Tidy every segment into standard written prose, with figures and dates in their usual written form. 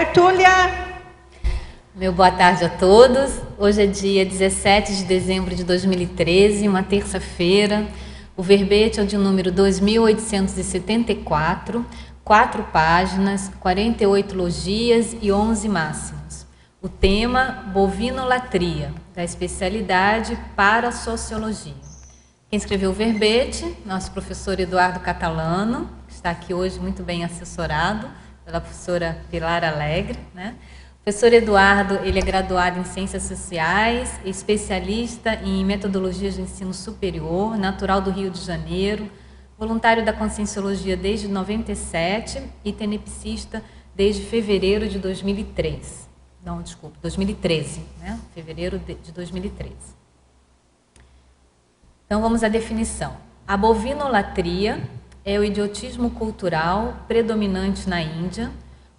Túlia. Meu boa tarde a todos. Hoje é dia 17 de dezembro de 2013, uma terça-feira. O verbete é o de número 2874, 4 páginas, 48 logias e 11 máximos. O tema, bovinolatria, da especialidade Parasociologia. Quem escreveu o verbete, nosso professor Eduardo Catalano, que está aqui hoje muito bem assessorado pela professora Pilar Alegre, né? O professor Eduardo, ele é graduado em Ciências Sociais, especialista em Metodologias de Ensino Superior, natural do Rio de Janeiro, voluntário da Conscienciologia desde 97 e tenepsista desde fevereiro de 2003. Não, desculpa, 2013, né? Fevereiro de 2013. Então, vamos à definição. A bovinolatria é o idiotismo cultural predominante na Índia,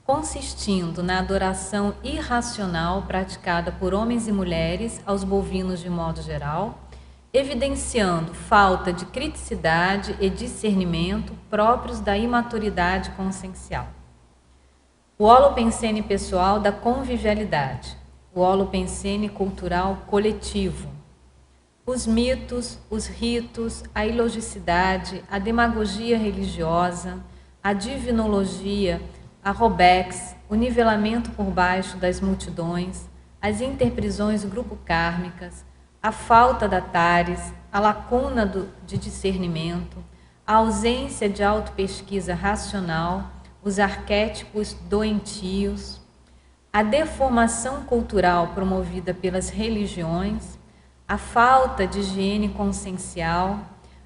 consistindo na adoração irracional praticada por homens e mulheres aos bovinos de modo geral, evidenciando falta de criticidade e discernimento próprios da imaturidade consciencial. O holopensene pessoal da convivialidade, o holopensene cultural coletivo, os mitos, os ritos, a ilogicidade, a demagogia religiosa, a divinologia, a robex, o nivelamento por baixo das multidões, as interprisões grupo-kármicas, a falta da tares, a lacuna de discernimento, a ausência de autopesquisa racional, os arquétipos doentios, a deformação cultural promovida pelas religiões, a falta de higiene consciencial,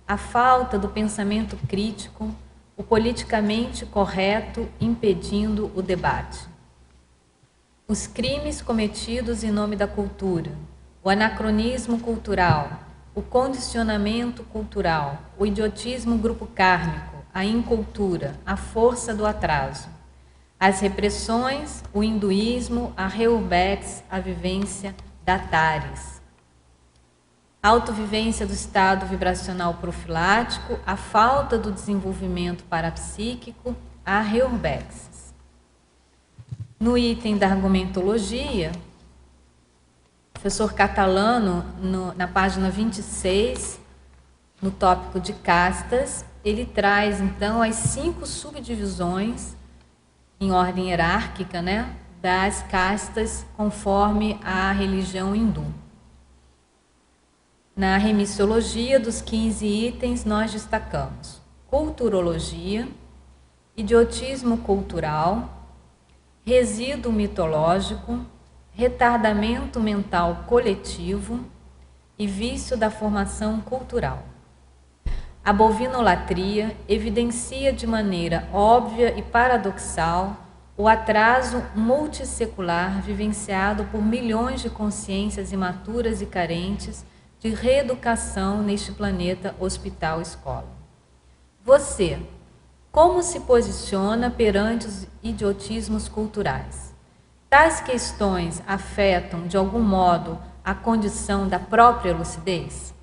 a falta do pensamento crítico, o politicamente correto impedindo o debate. Os crimes cometidos em nome da cultura, o anacronismo cultural, o condicionamento cultural, o idiotismo grupo-kármico, a incultura, a força do atraso, as repressões, o hinduísmo, a reurbex, a vivência da tares. Autovivência do estado vibracional profilático, a falta do desenvolvimento parapsíquico, a reurbex. No item da argumentologia, o professor Catalano, na página 26, no tópico de castas, ele traz, então, as 5 subdivisões, em ordem hierárquica, né, das castas conforme a religião hindu. Na remissiologia, dos 15 itens, nós destacamos culturologia, idiotismo cultural, resíduo mitológico, retardamento mental coletivo e vício da formação cultural. A bovinolatria evidencia de maneira óbvia e paradoxal o atraso multissecular vivenciado por milhões de consciências imaturas e carentes de reeducação neste planeta hospital-escola. Você, como se posiciona perante os idiotismos culturais? Tais questões afetam, de algum modo, a condição da própria lucidez?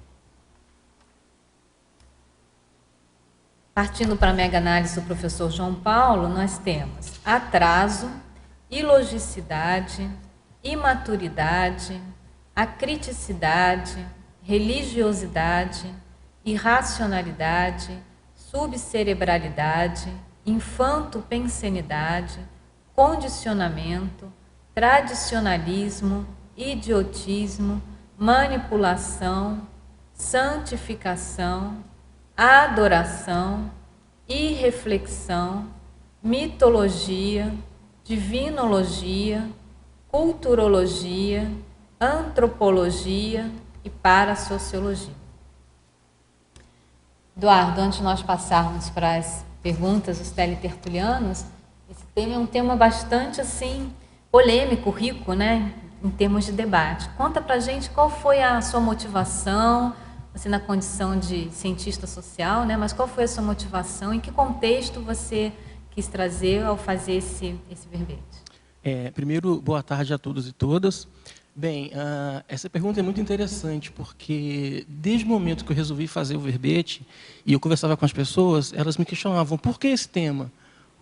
Partindo para a mega-análise do professor João Paulo, nós temos atraso, ilogicidade, imaturidade, acriticidade, religiosidade, irracionalidade, subcerebralidade, infanto-pensenidade, condicionamento, tradicionalismo, idiotismo, manipulação, santificação, adoração, irreflexão, mitologia, divinologia, culturologia, antropologia e parasociologia. Eduardo, antes de nós passarmos para as perguntas dos teletertulianos, esse tema é um tema bastante assim polêmico, rico, né, em termos de debate. Conta para a gente qual foi a sua motivação, você na condição de cientista social, né, mas qual foi a sua motivação, em que contexto você quis trazer ao fazer esse verbete? Primeiro, boa tarde a todos e todas. Bem, essa pergunta é muito interessante, porque desde o momento que eu resolvi fazer o verbete, e eu conversava com as pessoas, elas me questionavam, por que esse tema?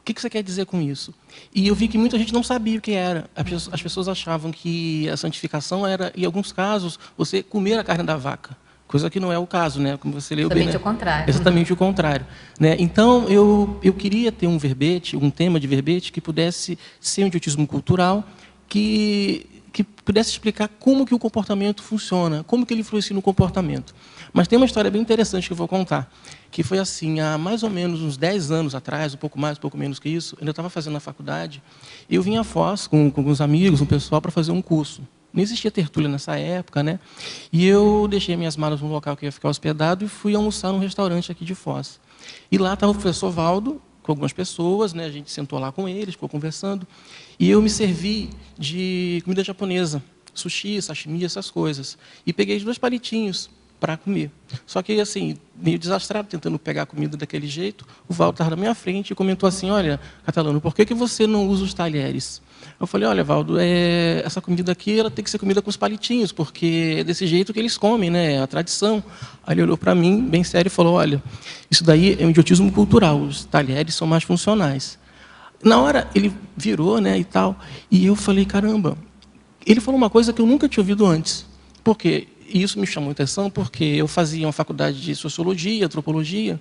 O que você quer dizer com isso? E eu vi que muita gente não sabia o que era. As pessoas achavam que a santificação era, em alguns casos, você comer a carne da vaca. Coisa que não é o caso, né? Como você leu bem, né? Exatamente o contrário. Exatamente o contrário. Né? Então, eu queria ter um verbete, um tema de verbete, que pudesse ser um idiotismo cultural, que pudesse explicar como que o comportamento funciona, como que ele influencia no comportamento. Mas tem uma história bem interessante que eu vou contar, que foi assim, há mais ou menos uns 10 anos atrás, um pouco mais, um pouco menos que isso, eu estava fazendo na faculdade, eu vim a Foz com alguns amigos, um pessoal, para fazer um curso. Não existia tertúlia nessa época, né? E eu deixei minhas malas no local que eu ia ficar hospedado e fui almoçar num restaurante aqui de Foz. E lá estava o professor Valdo, com algumas pessoas, né? A gente sentou lá com eles, ficou conversando, e eu me servi de comida japonesa, sushi, sashimi, essas coisas. E peguei 2 palitinhos para comer. Só que, assim, meio desastrado, tentando pegar a comida daquele jeito, o Valdo estava na minha frente e comentou assim, olha, Catalano, por que você não usa os talheres? Eu falei, olha, Valdo, essa comida aqui ela tem que ser comida com os palitinhos, porque é desse jeito que eles comem, né? É a tradição. Aí ele olhou para mim, bem sério, e falou, olha, isso daí é um idiotismo cultural, os talheres são mais funcionais. Na hora, ele virou, né, e tal, e eu falei, caramba, ele falou uma coisa que eu nunca tinha ouvido antes. Por quê? E isso me chamou a atenção porque eu fazia uma faculdade de sociologia, antropologia,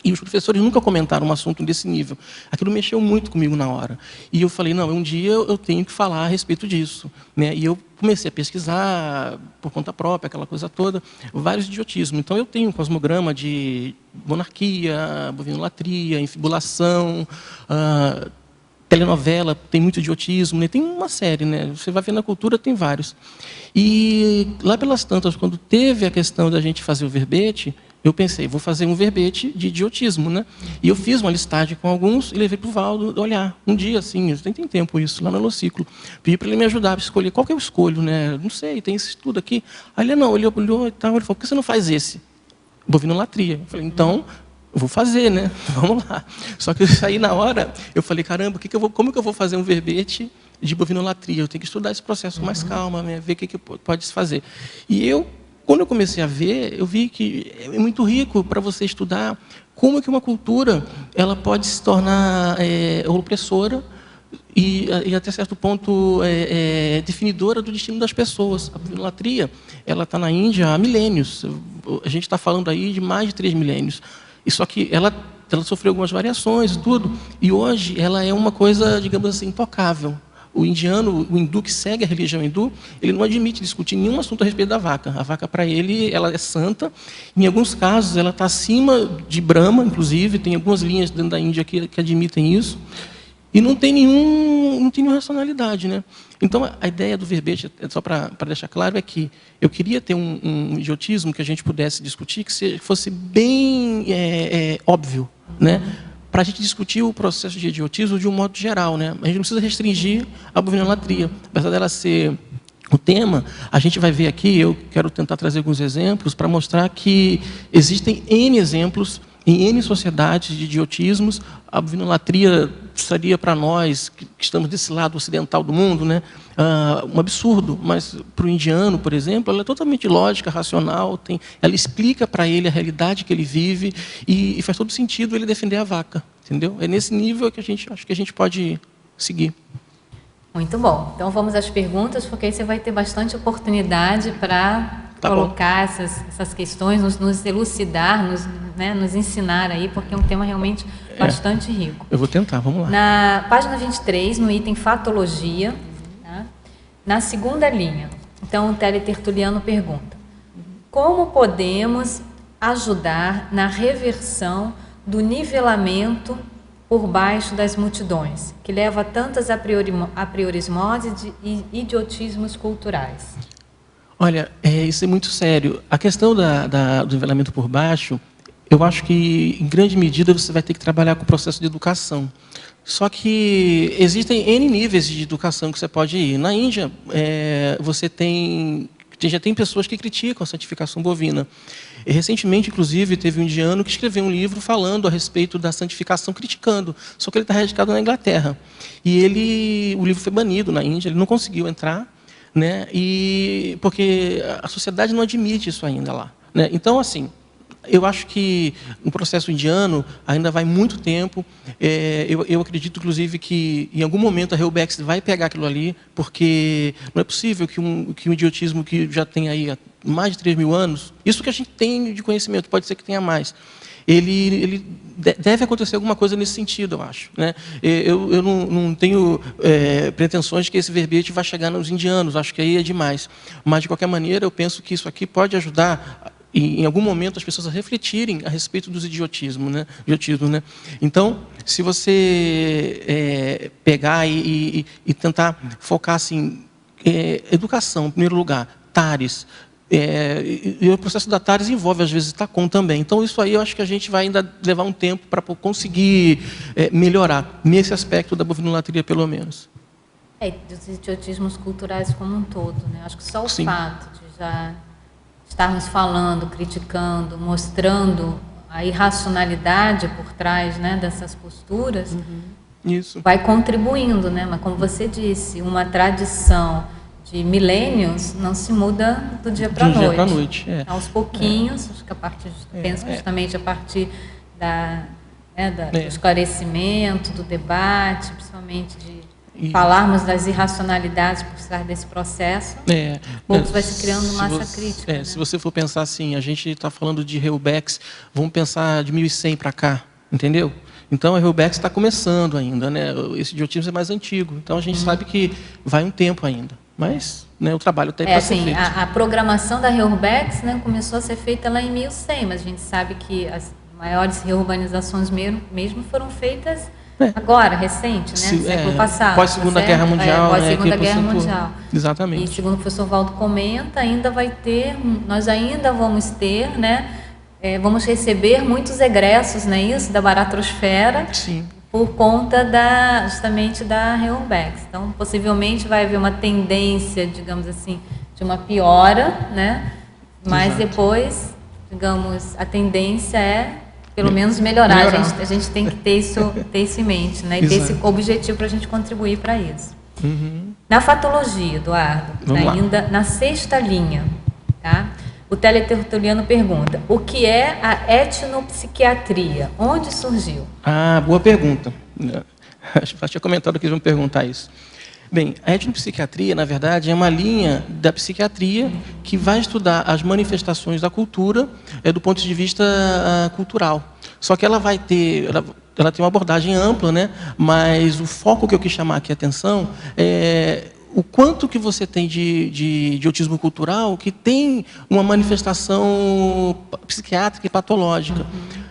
e os professores nunca comentaram um assunto desse nível. Aquilo mexeu muito comigo na hora. E eu falei, não, um dia eu tenho que falar a respeito disso. Né? E eu comecei a pesquisar, por conta própria, aquela coisa toda, vários idiotismos. Então, eu tenho um cosmograma de monarquia, bovinolatria, infibulação, telenovela, tem muito idiotismo, né? Tem uma série, né? Você vai ver na cultura, tem vários. E lá pelas tantas, quando teve a questão da gente fazer o verbete, eu pensei, vou fazer um verbete de idiotismo, né? E eu fiz uma listagem com alguns e levei para o Valdo olhar. Um dia, assim, nem tem tempo isso, lá no Elociclo. Pedi para ele me ajudar a escolher qual que eu escolho, né? Não sei, tem esse estudo aqui. Aí ele, não, ele olhou e tal, ele falou, por que você não faz esse? Bovinolatria. Eu falei, então, vou fazer, né? Vamos lá. Só que eu saí na hora, eu falei, caramba, como que eu vou fazer um verbete de bovinolatria? Eu tenho que estudar esse processo com mais calma, né? Ver o que pode se fazer. E quando eu comecei a ver, eu vi que é muito rico para você estudar como que uma cultura ela pode se tornar opressora e até certo ponto definidora do destino das pessoas. A bovinolatria ela está na Índia há milênios. A gente está falando aí de mais de 3 milênios. E só que ela sofreu algumas variações e tudo, e hoje ela é uma coisa, digamos assim, intocável. O indiano, o hindu que segue a religião hindu, ele não admite discutir nenhum assunto a respeito da vaca. A vaca, para ele, ela é santa. Em alguns casos, ela está acima de Brahma, inclusive. Tem algumas linhas dentro da Índia que admitem isso. E não tem nenhuma racionalidade, né? Então, a ideia do verbete, só para deixar claro, é que eu queria ter um idiotismo que a gente pudesse discutir, que fosse bem óbvio, né? Para a gente discutir o processo de idiotismo de um modo geral, né? A gente não precisa restringir a bovinolatria. Apesar dela ser o tema, a gente vai ver aqui, eu quero tentar trazer alguns exemplos para mostrar que existem N exemplos em N sociedades de idiotismos. A bovinolatria seria para nós, que estamos desse lado ocidental do mundo, né, um absurdo, mas para o indiano, por exemplo, ela é totalmente lógica, racional, ela explica para ele a realidade que ele vive e faz todo sentido ele defender a vaca, entendeu? É nesse nível que acho que a gente pode seguir. Muito bom. Então vamos às perguntas, porque aí você vai ter bastante oportunidade para colocar essas questões, nos elucidar, nos ensinar aí, porque é um tema realmente bastante rico. Eu vou tentar, vamos lá. Na página 23, no item Fatologia, tá? Na segunda linha, então o teletertuliano pergunta: como podemos ajudar na reversão do nivelamento por baixo das multidões, que leva a tantas apriorismoses e idiotismos culturais? Olha, isso é muito sério. A questão do nivelamento por baixo, eu acho que, em grande medida, você vai ter que trabalhar com o processo de educação. Só que existem N níveis de educação que você pode ir. Na Índia, já tem pessoas que criticam a santificação bovina. E, recentemente, inclusive, teve um indiano que escreveu um livro falando a respeito da santificação, criticando. Só que ele está radicado na Inglaterra. E o livro foi banido na Índia, ele não conseguiu entrar, né? Porque a sociedade não admite isso ainda lá, né? Então, assim, eu acho que no processo indiano ainda vai muito tempo. Eu acredito, inclusive, que em algum momento a Reubex vai pegar aquilo ali, porque não é possível que um idiotismo que já tem aí há mais de 3.000 anos, isso que a gente tem de conhecimento, pode ser que tenha mais, ele deve acontecer alguma coisa nesse sentido, eu acho, né? Eu não tenho pretensões de que esse verbete vai chegar nos indianos, acho que aí é demais. Mas, de qualquer maneira, eu penso que isso aqui pode ajudar, em algum momento, as pessoas a refletirem a respeito dos idiotismos, né? Então, se você pegar e tentar focar assim, educação, em primeiro lugar, TARES, e o processo da TARES envolve, às vezes, TACOM também. Então, isso aí eu acho que a gente vai ainda levar um tempo para conseguir melhorar nesse aspecto da bovinolatria, pelo menos. Dos idiotismos culturais como um todo, né? Acho que só o Sim. fato de já estarmos falando, criticando, mostrando a irracionalidade por trás, né, dessas posturas, Isso. vai contribuindo, né? Mas, como você disse, uma tradição de milênios não se muda do dia para a noite. Aos pouquinhos, acho que penso justamente a partir do esclarecimento, do debate, principalmente de falarmos das irracionalidades por trás desse processo, poucos vai se criando massa crítica. Né? Se você for pensar assim, a gente está falando de Reubex, vamos pensar de 1100 para cá, entendeu? Então, a Reubex está começando ainda, né? Esse idiotismo é mais antigo, então a gente sabe que vai um tempo ainda. Mas, né, o trabalho tem para ser feito. A programação da Reubex, né, começou a ser feita lá em 1100, mas a gente sabe que as maiores reurbanizações mesmo foram feitas agora, recente, né, no século passado. Pós-Segunda Guerra Mundial. Pós-Segunda Guerra Mundial. Exatamente. E, segundo o professor Valdo comenta, nós ainda vamos ter, né, vamos receber muitos egressos, não é isso, da baratrosfera. Sim. Por conta justamente da Reubex. Então, possivelmente vai haver uma tendência, digamos assim, de uma piora, né? Mas Exato. Depois, digamos, a tendência é, pelo menos, melhorar. A gente tem que ter isso em mente, né? E ter esse objetivo para a gente contribuir para isso. Na fatologia, Eduardo, ainda na 6ª linha, tá? O teletertuliano pergunta: o que é a etnopsiquiatria? Onde surgiu? Boa pergunta. Acho que eu tinha comentado que eles vão perguntar isso. Bem, a etnopsiquiatria, na verdade, é uma linha da psiquiatria que vai estudar as manifestações da cultura do ponto de vista cultural. Só que ela tem uma abordagem ampla, né? Mas o foco que eu quis chamar aqui a atenção é o quanto que você tem de autismo cultural que tem uma manifestação psiquiátrica e patológica.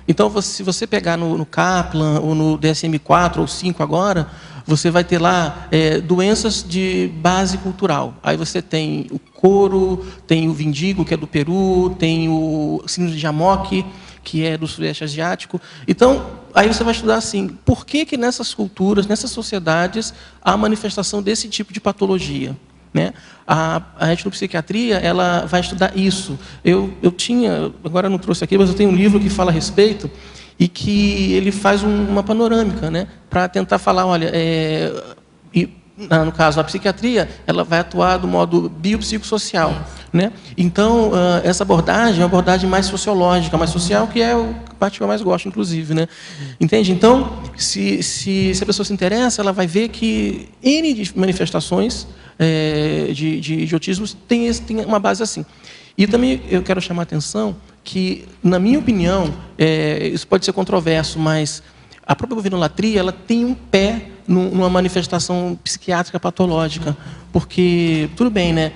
Então, se você pegar no Kaplan, ou no DSM-4 ou 5 agora, você vai ter lá doenças de base cultural. Aí você tem o coro, tem o vindigo, que é do Peru, tem o síndrome de Jamoque, que é do Sudeste Asiático. Então, aí você vai estudar assim, por que nessas culturas, nessas sociedades, há manifestação desse tipo de patologia? Né? A etnopsiquiatria, ela vai estudar isso. Eu tinha, agora não trouxe aqui, mas eu tenho um livro que fala a respeito e que ele faz uma panorâmica, né? Para tentar falar, olha, no caso, a psiquiatria, ela vai atuar do modo biopsicossocial, né? Então, essa abordagem é uma abordagem mais sociológica, mais social, que é a parte que eu mais gosto, inclusive, né? Entende? Então, se a pessoa se interessa, ela vai ver que N manifestações de autismo tem uma base assim. E também eu quero chamar a atenção que, na minha opinião, isso pode ser controverso, mas a própria bovinolatria, ela tem um pé numa manifestação psiquiátrica patológica, porque, tudo bem, né?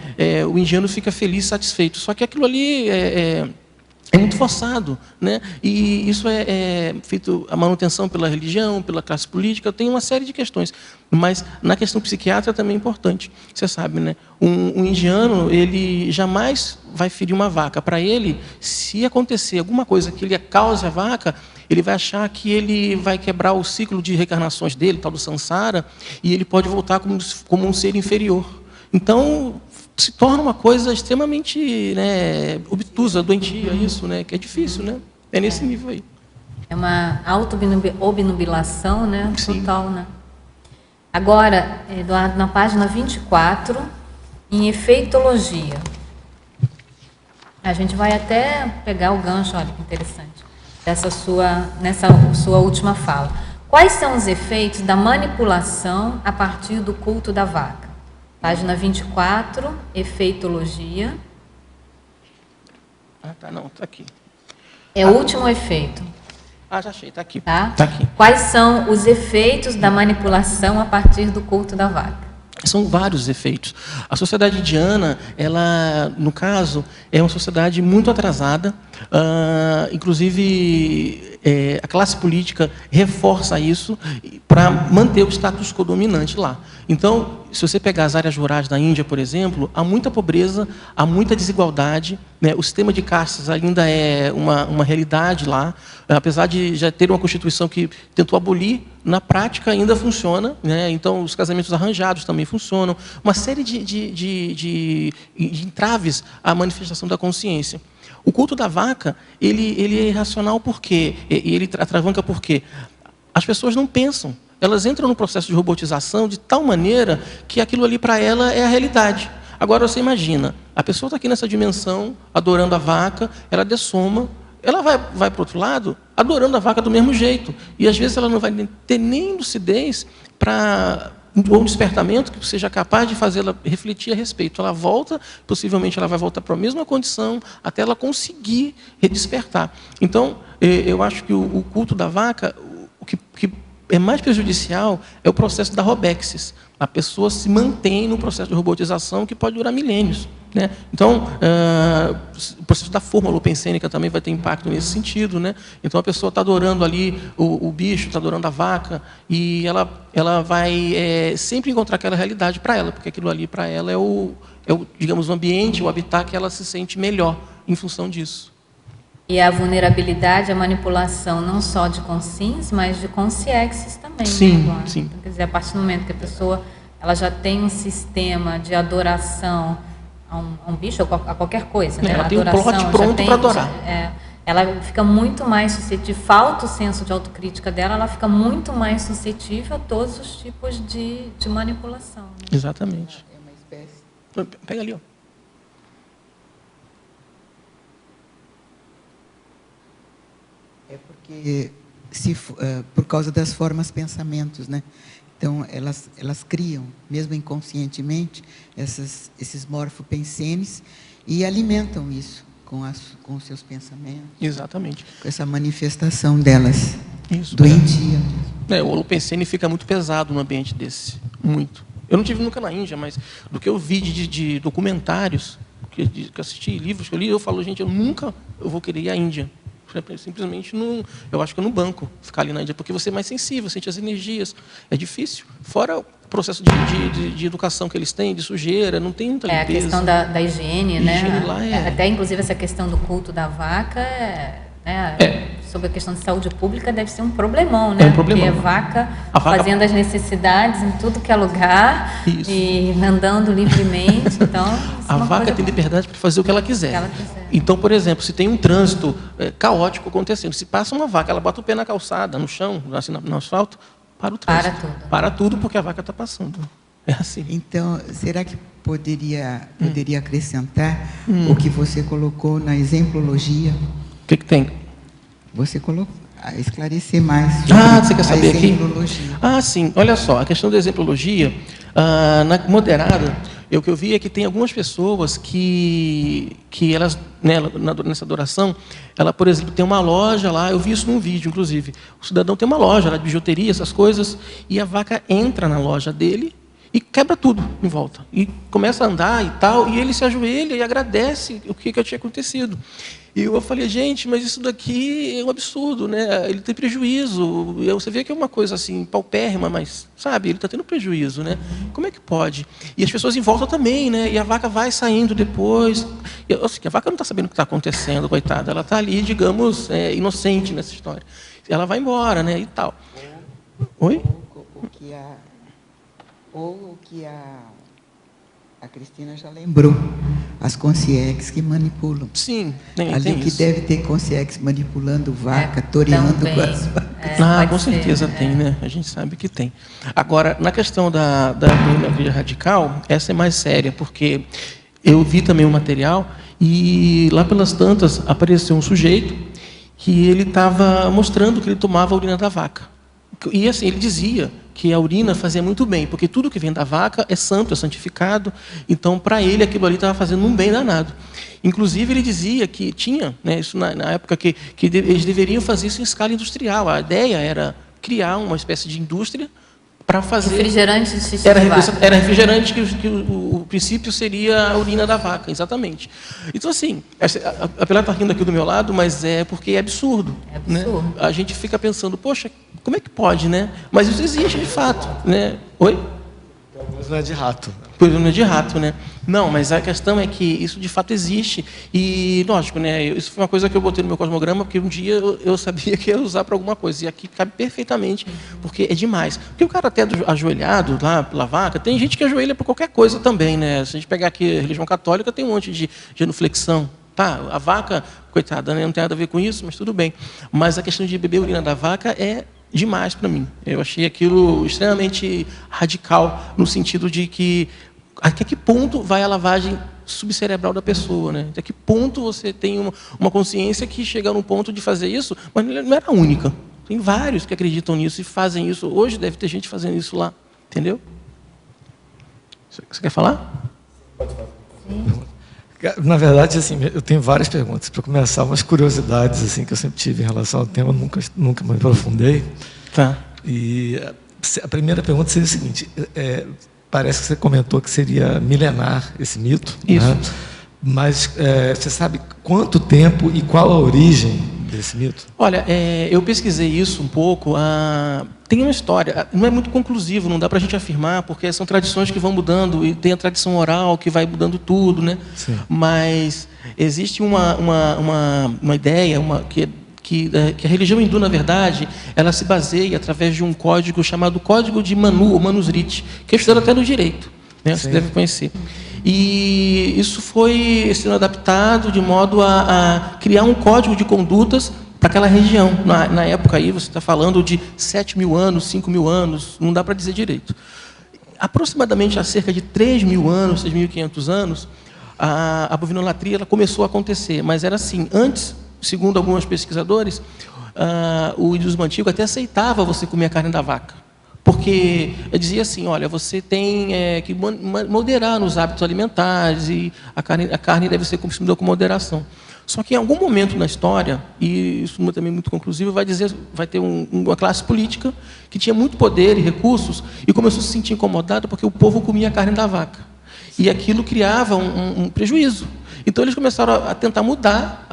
O indiano fica feliz, satisfeito, só que aquilo ali é muito forçado, né? E isso é feito a manutenção pela religião, pela classe política, tem uma série de questões, mas na questão psiquiátrica também é importante. Você sabe, né? Um indiano, ele jamais vai ferir uma vaca. Para ele, se acontecer alguma coisa que ele cause a vaca, ele vai achar que ele vai quebrar o ciclo de reencarnações dele, tal do samsara, e ele pode voltar como um ser inferior. Então, se torna uma coisa extremamente, né, obtusa, doentia, isso, né, que é difícil, né? É nesse nível aí. É uma auto-obnubilação, né, Sim. total, né? Agora, Eduardo, na página 24, em efeitologia. A gente vai até pegar o gancho, olha que interessante, nessa sua última fala. Quais são os efeitos da manipulação a partir do culto da vaca? Página 24, efeitologia. Tá, não, tá aqui. É o último efeito. Já achei, tá aqui. Tá? Tá aqui. Quais são os efeitos da manipulação a partir do culto da vaca? São vários efeitos. A sociedade indiana, ela, no caso, é uma sociedade muito atrasada. Inclusive, a classe política reforça isso para manter o status quo dominante lá. Então, se você pegar as áreas rurais da Índia, por exemplo, há muita pobreza, há muita desigualdade, né? O sistema de castas ainda é uma realidade lá. Apesar de já ter uma Constituição que tentou abolir, na prática ainda funciona, né? Então, os casamentos arranjados também funcionam. Uma série de entraves à manifestação da consciência. O culto da vaca, ele é irracional por quê? E ele atravanca por quê? As pessoas não pensam. Elas entram no processo de robotização de tal maneira que aquilo ali para ela é a realidade. Agora você imagina, a pessoa está aqui nessa dimensão, adorando a vaca, ela dessoma, ela vai para o outro lado, adorando a vaca do mesmo jeito. E às vezes ela não vai ter nem lucidez para um despertamento que seja capaz de fazê-la refletir a respeito. Ela volta, possivelmente ela vai voltar para a mesma condição, até ela conseguir redespertar. Então, eu acho que o culto da vaca, o que é mais prejudicial é o processo da robexis. A pessoa se mantém no processo de robotização que pode durar milênios, né? Então, o processo da forma holopensênica também vai ter impacto nesse sentido, né? Então, a pessoa está adorando ali o bicho, está adorando a vaca, e ela vai sempre encontrar aquela realidade para ela, porque aquilo ali para ela é o, digamos, o ambiente, o habitat que ela se sente melhor em função disso. E a vulnerabilidade, a manipulação não só de consciência, mas de consciências também. Sim, né, sim. Quer dizer, a partir do momento que a pessoa ela já tem um sistema de adoração a um bicho, a qualquer coisa, né? Ela tem adoração, um plot pronto para adorar. Ela fica muito mais suscetível, falta o senso de autocrítica dela, ela fica muito mais suscetível a todos os tipos de manipulação. Né? Exatamente. É uma espécie. Pega ali, ó. É porque por causa das formas pensamentos, né? Então elas criam, mesmo inconscientemente, esses morfopensenes e alimentam isso com os seus pensamentos. Exatamente. Com essa manifestação delas. Isso. Doentia. O holopensene fica muito pesado num ambiente desse, muito. Eu não tive nunca na Índia, mas do que eu vi de documentários, que assisti, livros que eu li, eu falo, gente, eu vou querer ir à Índia. Simplesmente eu acho que no banco ficar ali na Índia, porque você é mais sensível, sente as energias, é difícil. Fora o processo de educação que eles têm, de sujeira, não tem muita limpeza. A questão da higiene, né? Higiene lá até inclusive essa questão do culto da vaca, sobre a questão de saúde pública deve ser um problemão, né? É um problemão. Porque a vaca fazendo as necessidades em tudo que é lugar. Isso. E andando livremente, então... A vaca tem liberdade para fazer o que ela quiser. Então, por exemplo, se tem um trânsito caótico acontecendo, se passa uma vaca, ela bota o pé na calçada, no chão, assim, no asfalto, para o trânsito. Para tudo. Para tudo, porque a vaca está passando. É assim. Então, será que poderia acrescentar o que você colocou na exemplologia? O que tem? Você colocou, esclarecer mais. Você quer saber aqui? Sim. Olha só, a questão da exemplologia, na moderada, o que eu vi é que tem algumas pessoas que elas, né, nessa adoração, ela, por exemplo, tem uma loja lá, eu vi isso num vídeo, inclusive. O cidadão tem uma loja lá de bijuteria, essas coisas, e a vaca entra na loja dele e quebra tudo em volta. E começa a andar e tal, e ele se ajoelha e agradece o que tinha acontecido. E eu falei, gente, mas isso daqui é um absurdo, né? Ele tem prejuízo. Você vê que é uma coisa assim, paupérrima, mas, sabe, ele está tendo prejuízo, né? Como é que pode? E as pessoas em volta também, né? E a vaca vai saindo depois. A vaca não está sabendo o que está acontecendo, coitada. Ela está ali, digamos, inocente nessa história. Ela vai embora, né? E tal. Oi? O que a Cristina já lembrou, as consciências que manipulam. Sim, ali tem que isso. Deve ter consciências manipulando vaca, toreando com as vacas. Com certeza tem, né? A gente sabe que tem. Agora, na questão da pornografia radical, essa é mais séria, porque eu vi também um material E lá pelas tantas apareceu um sujeito que ele estava mostrando que ele tomava a urina da vaca. E assim, ele dizia que a urina fazia muito bem, porque tudo que vem da vaca é santo, é santificado, então para ele aquilo ali estava fazendo um bem danado. Inclusive ele dizia que tinha, né, isso na época que eles deveriam fazer isso em escala industrial. A ideia era criar uma espécie de indústria para fazer... Refrigerante de xixi era, de vaca. era refrigerante, que o princípio seria a urina da vaca, exatamente. Então, assim, a Pilar está rindo aqui do meu lado, mas é porque é absurdo. É absurdo. Né? A gente fica pensando, poxa, como é que pode, né? Mas isso existe de fato, né? Oi? Talvez não é de rato. Não é de rato, né? Não, mas a questão é que isso de fato existe. E, lógico, né? Isso foi uma coisa que eu botei no meu cosmograma, porque um dia eu sabia que ia usar para alguma coisa. E aqui cabe perfeitamente, porque é demais. Porque o cara até ajoelhado lá pela vaca, tem gente que ajoelha por qualquer coisa também, né? Se a gente pegar aqui a religião católica, tem um monte de genuflexão. Tá, a vaca, coitada, né? Não tem nada a ver com isso, mas tudo bem. Mas a questão de beber a urina da vaca é demais para mim. Eu achei aquilo extremamente radical, no sentido de que até que ponto vai a lavagem subcerebral da pessoa, né? Até que ponto você tem uma consciência que chega num ponto de fazer isso, mas não era a única. Tem vários que acreditam nisso e fazem isso. Hoje deve ter gente fazendo isso lá, entendeu? Você quer falar? Sim. Na verdade, assim, eu tenho várias perguntas. Para começar, umas curiosidades assim que eu sempre tive em relação ao tema, nunca me aprofundei. Tá. E a primeira pergunta seria o seguinte: parece que você comentou que seria milenar esse mito. Isso. Né? Mas você sabe quanto tempo e qual a origem desse mito? Olha, eu pesquisei isso um pouco. Tem uma história, não é muito conclusivo, não dá para a gente afirmar, porque são tradições que vão mudando, e tem a tradição oral que vai mudando tudo, né? Sim. Mas existe uma ideia, que a religião hindu, na verdade, ela se baseia através de um código chamado Código de Manu, ou Manusriti, que é estudado até no direito, né? Você deve conhecer. E isso foi sendo adaptado de modo a criar um código de condutas para aquela região. Na época aí, você está falando de 7.000 anos, 5.000 anos, não dá para dizer direito. Aproximadamente há cerca de 3.000 anos, 6.500 anos, a bovinolatria ela começou a acontecer, mas era assim, antes, segundo alguns pesquisadores, o hinduísmo antigo até aceitava você comer a carne da vaca, porque eu dizia assim, olha, você tem que moderar nos hábitos alimentares e a carne deve ser consumida com moderação. Só que em algum momento na história, e isso também é muito conclusivo, vai ter uma classe política que tinha muito poder e recursos e começou a se sentir incomodada porque o povo comia a carne da vaca. E aquilo criava um prejuízo. Então eles começaram a tentar mudar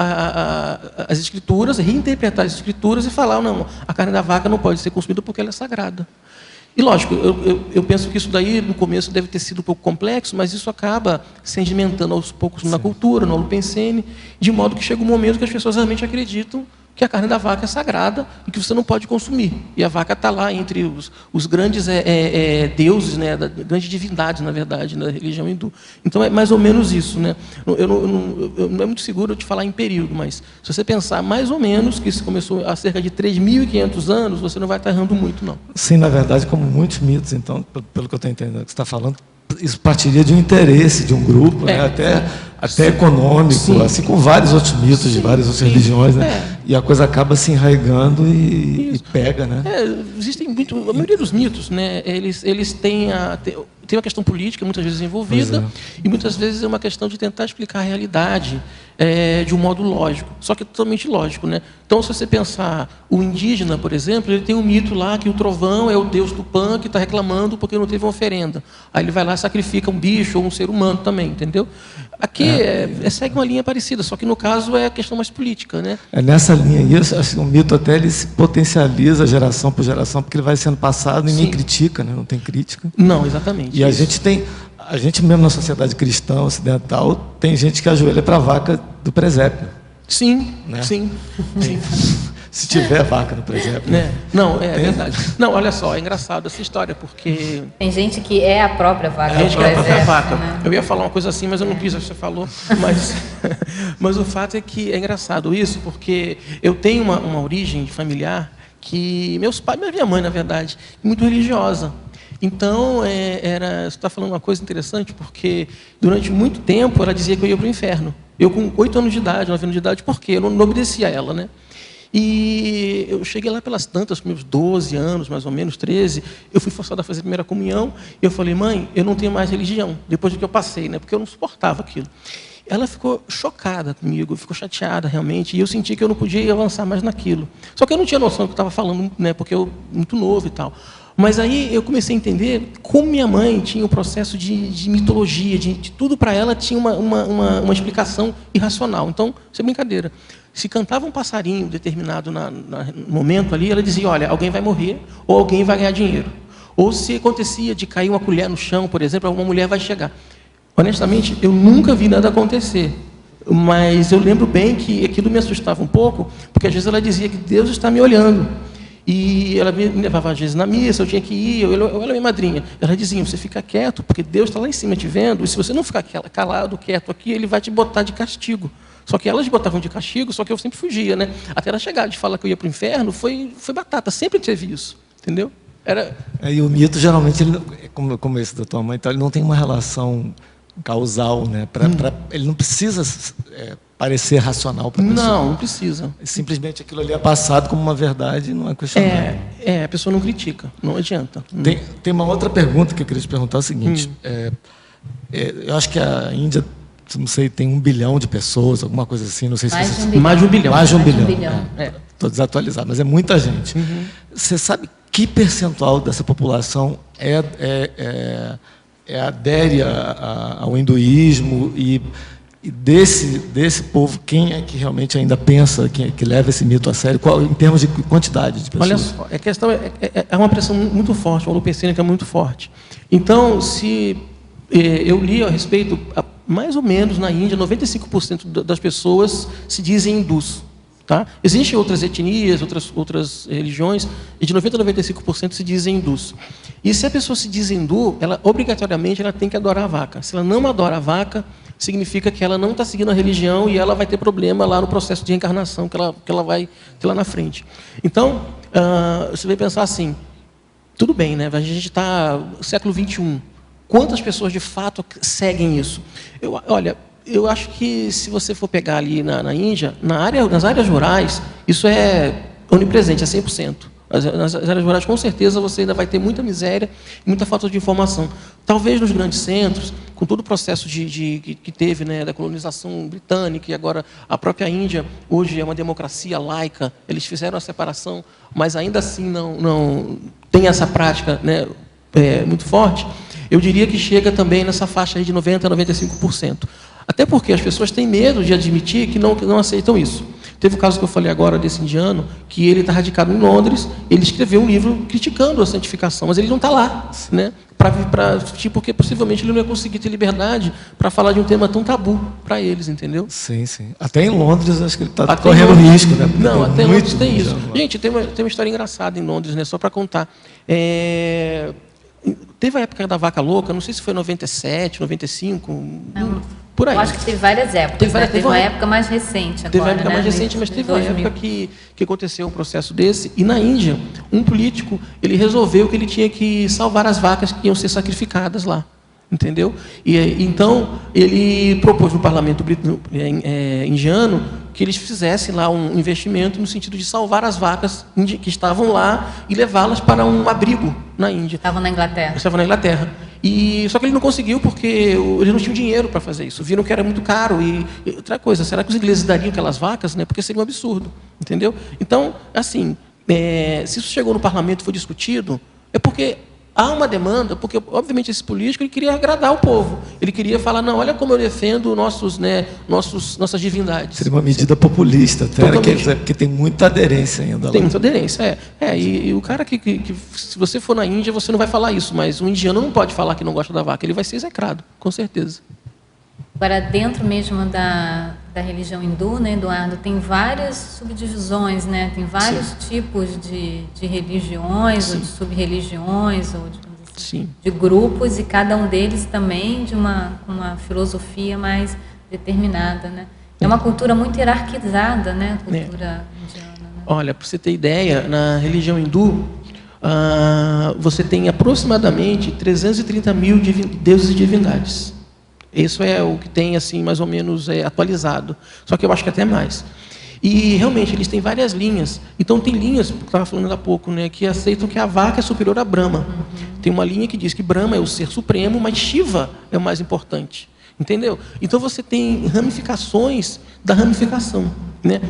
as escrituras, reinterpretar as escrituras e falar, não, a carne da vaca não pode ser consumida porque ela é sagrada. E, lógico, eu penso que isso daí, no começo, deve ter sido um pouco complexo, mas isso acaba sedimentando aos poucos na cultura, no holopensene, de modo que chega um momento que as pessoas realmente acreditam que a carne da vaca é sagrada e que você não pode consumir. E a vaca está lá entre os grandes deuses, né, grandes divindades, na verdade, na religião hindu. Então, é mais ou menos isso. Né? Não é muito seguro eu te falar em período, mas se você pensar mais ou menos que isso começou há cerca de 3.500 anos, você não vai estar errando muito, não. Sim, na verdade, como muitos mitos, então, pelo que eu estou entendendo que você está falando, isso partiria de um interesse de um grupo, né? até econômico, sim, assim como vários outros mitos, sim, de várias outras religiões, né? E a coisa acaba se enraizando e pega, né? Existem a maioria dos mitos, né? Eles têm tem uma questão política muitas vezes envolvida, e muitas vezes é uma questão de tentar explicar a realidade de um modo lógico, só que é totalmente lógico, né? Então, se você pensar o indígena, por exemplo, ele tem um mito lá que o trovão é o deus Tupã que está reclamando porque não teve uma oferenda. Aí ele vai lá e sacrifica um bicho ou um ser humano também, entendeu? Aqui segue uma linha parecida, só que no caso é a questão mais política, né? Nessa linha aí, acho que o mito até ele se potencializa geração por geração, porque ele vai sendo passado e ninguém critica, né? Não tem crítica. Não, exatamente. E a gente mesmo na sociedade cristã ocidental, tem gente que ajoelha para a vaca do presépio. Sim, né? sim. Se tiver vaca no presépio. Né? Não, é verdade. Não, olha só, é engraçado essa história, porque... Tem gente que é a própria vaca. Gente que é a própria vaca. Né? Eu ia falar uma coisa assim, mas eu não quis, acho que você falou. Mas o fato é que é engraçado isso, porque eu tenho uma origem familiar que meus pais, minha mãe, na verdade, muito religiosa. Então, você está falando uma coisa interessante, porque durante muito tempo ela dizia que eu ia para o inferno. Eu com 8 anos de idade, 9 anos de idade, por quê? Eu não obedecia a ela, né? E eu cheguei lá pelas tantas, com meus 12 anos, mais ou menos, 13, eu fui forçado a fazer a primeira comunhão, e eu falei, mãe, eu não tenho mais religião, depois do que eu passei, né? Porque eu não suportava aquilo. Ela ficou chocada comigo, ficou chateada realmente, e eu senti que eu não podia avançar mais naquilo. Só que eu não tinha noção do que eu estava falando, né? Porque eu muito novo e tal. Mas aí eu comecei a entender como minha mãe tinha um processo de mitologia, de tudo para ela tinha uma explicação irracional. Então, isso é brincadeira. Se cantava um passarinho determinado no momento ali, ela dizia, olha, alguém vai morrer ou alguém vai ganhar dinheiro. Ou se acontecia de cair uma colher no chão, por exemplo, uma mulher vai chegar. Honestamente, eu nunca vi nada acontecer. Mas eu lembro bem que aquilo me assustava um pouco, porque às vezes ela dizia que Deus está me olhando. E ela me levava às vezes na missa, eu tinha que ir, eu era minha madrinha. Ela dizia, você fica quieto, porque Deus está lá em cima te vendo, e se você não ficar calado, quieto aqui, Ele vai te botar de castigo. Só que elas botavam de castigo, só que eu sempre fugia, né? Até ela chegar de falar que eu ia para o inferno, foi batata, sempre teve isso, entendeu? E o mito, geralmente, ele, como esse da tua mãe, então, ele não tem uma relação causal, né? Ele não precisa parecer racional para a pessoa. Não precisa. Simplesmente aquilo ali é passado como uma verdade e não é questionado. A pessoa não critica, não adianta. Tem uma outra pergunta que eu queria te perguntar, é o seguinte, eu acho que a Índia, não sei, tem 1 bilhão de pessoas, alguma coisa assim, não sei se mais de 1 bilhão. Mais de 1 bilhão. Estou desatualizado, mas é muita gente. Você sabe que percentual dessa população adere ao hinduísmo e desse povo, quem é que realmente ainda pensa, que leva esse mito a sério, em termos de quantidade de pessoas? Olha só, a questão é uma pressão muito forte, uma holopensênica muito forte. Então, se eu li a respeito, mais ou menos na Índia, 95% das pessoas se dizem hindus. Tá? Existem outras etnias, outras religiões, e de 90% a 95% se dizem hindus. E se a pessoa se diz hindu, obrigatoriamente ela tem que adorar a vaca. Se ela não adora a vaca, significa que ela não está seguindo a religião e ela vai ter problema lá no processo de reencarnação que ela vai ter lá na frente. Então, você vai pensar assim, tudo bem, né? A gente está no século XXI. Quantas pessoas de fato seguem isso? Eu acho que se você for pegar ali na Índia, nas áreas rurais, isso é onipresente, é 100%. Nas áreas rurais, com certeza, você ainda vai ter muita miséria e muita falta de informação. Talvez nos grandes centros, com todo o processo que teve, né, da colonização britânica, e agora a própria Índia, hoje é uma democracia laica, eles fizeram a separação, mas ainda assim não tem essa prática, né, muito forte. Eu diria que chega também nessa faixa aí de 90% a 95%. Até porque as pessoas têm medo de admitir que não aceitam isso. Teve o caso que eu falei agora desse indiano, que ele está radicado em Londres, ele escreveu um livro criticando a santificação, mas ele não está lá, né? Porque possivelmente ele não ia conseguir ter liberdade para falar de um tema tão tabu para eles, entendeu? Sim. Até em Londres, acho que ele está correndo risco, né? Não, até em Londres tem isso. Gente, tem uma história engraçada em Londres, né? Só para contar. Teve a época da vaca louca, não sei se foi 97, 95, por aí. Eu acho que teve várias épocas, teve uma época mais recente agora. Teve uma época mais recente, mas teve uma época que aconteceu um processo desse, e na Índia, um político, ele resolveu que ele tinha que salvar as vacas que iam ser sacrificadas lá, entendeu? E então, ele propôs no parlamento indiano que eles fizessem lá um investimento no sentido de salvar as vacas que estavam lá e levá-las para um abrigo na Índia. Estavam na Inglaterra. Estavam na Inglaterra. Só que ele não conseguiu porque eles não tinham dinheiro para fazer isso. Viram que era muito caro. E outra coisa, será que os ingleses dariam aquelas vacas? Né? Porque seria um absurdo. Entendeu? Então, assim, se isso chegou no parlamento e foi discutido, é porque há uma demanda, porque, obviamente, esse político ele queria agradar o povo. Ele queria falar, não, olha como eu defendo nossas divindades. Seria uma medida populista, até, porque tem muita aderência ainda lá. Tem muita aderência, e o cara que se você for na Índia, você não vai falar isso, mas o indiano não pode falar que não gosta da vaca, ele vai ser execrado, com certeza. Agora, dentro mesmo da religião hindu, né, Eduardo, tem várias subdivisões, né? Tem vários tipos de religiões, ou de sub-religiões, ou de grupos, e cada um deles também de uma filosofia mais determinada, né? É uma cultura muito hierarquizada, né? A cultura indiana. Né? Olha, para você ter ideia, na religião hindu, você tem aproximadamente 330 mil deuses e divindades. Isso é o que tem, assim, mais ou menos atualizado. Só que eu acho que até mais. E, realmente, eles têm várias linhas. Então, tem linhas, que eu estava falando há pouco, né, que aceitam que a vaca é superior a Brahma. Tem uma linha que diz que Brahma é o ser supremo, mas Shiva é o mais importante. Entendeu? Então, você tem ramificações da ramificação, né?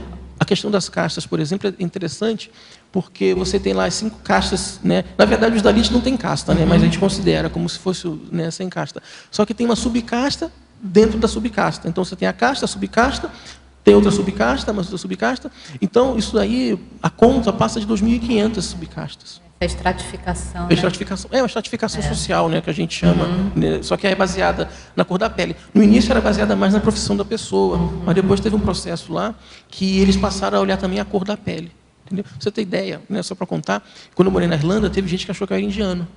A questão das castas, por exemplo, é interessante, porque você tem lá as 5 castas, né? Na verdade, os Dalits não têm casta, né? Mas a gente considera como se fosse, né, sem casta. Só que tem uma subcasta dentro da subcasta. Então, você tem a casta, a subcasta, tem outra subcasta, mas outra subcasta. Então, isso aí, a conta passa de 2.500 subcastas. A estratificação. A estratificação, uma estratificação social, né, que a gente chama, né, só que é baseada na cor da pele. No início era baseada mais na profissão da pessoa, mas depois teve um processo lá que eles passaram a olhar também a cor da pele. Entendeu? Pra você ter ideia, né, só para contar, quando eu morei na Irlanda, teve gente que achou que eu era indiano.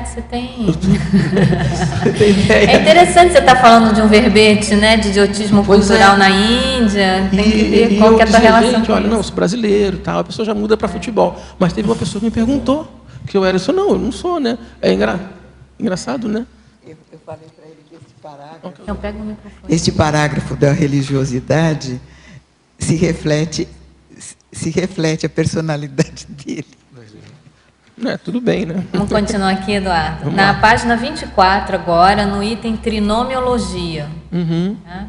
Você tem... Você tem ideia? É interessante você estar falando de um verbete, né, de idiotismo cultural na Índia. Tem que ver qual que é a tua relação gente, com olha, isso. não, eu sou brasileiro, tal, a pessoa já muda para futebol. Mas teve uma pessoa que me perguntou que eu era isso. Não, eu não sou, né? É engraçado, né? Eu falei para ele que esse parágrafo, Então, pega o microfone. este parágrafo da religiosidade se reflete a personalidade dele. Tudo bem, né? Vamos continuar aqui, Eduardo. Vamos Na lá. página 24, agora, no item trinomiologia. Tá?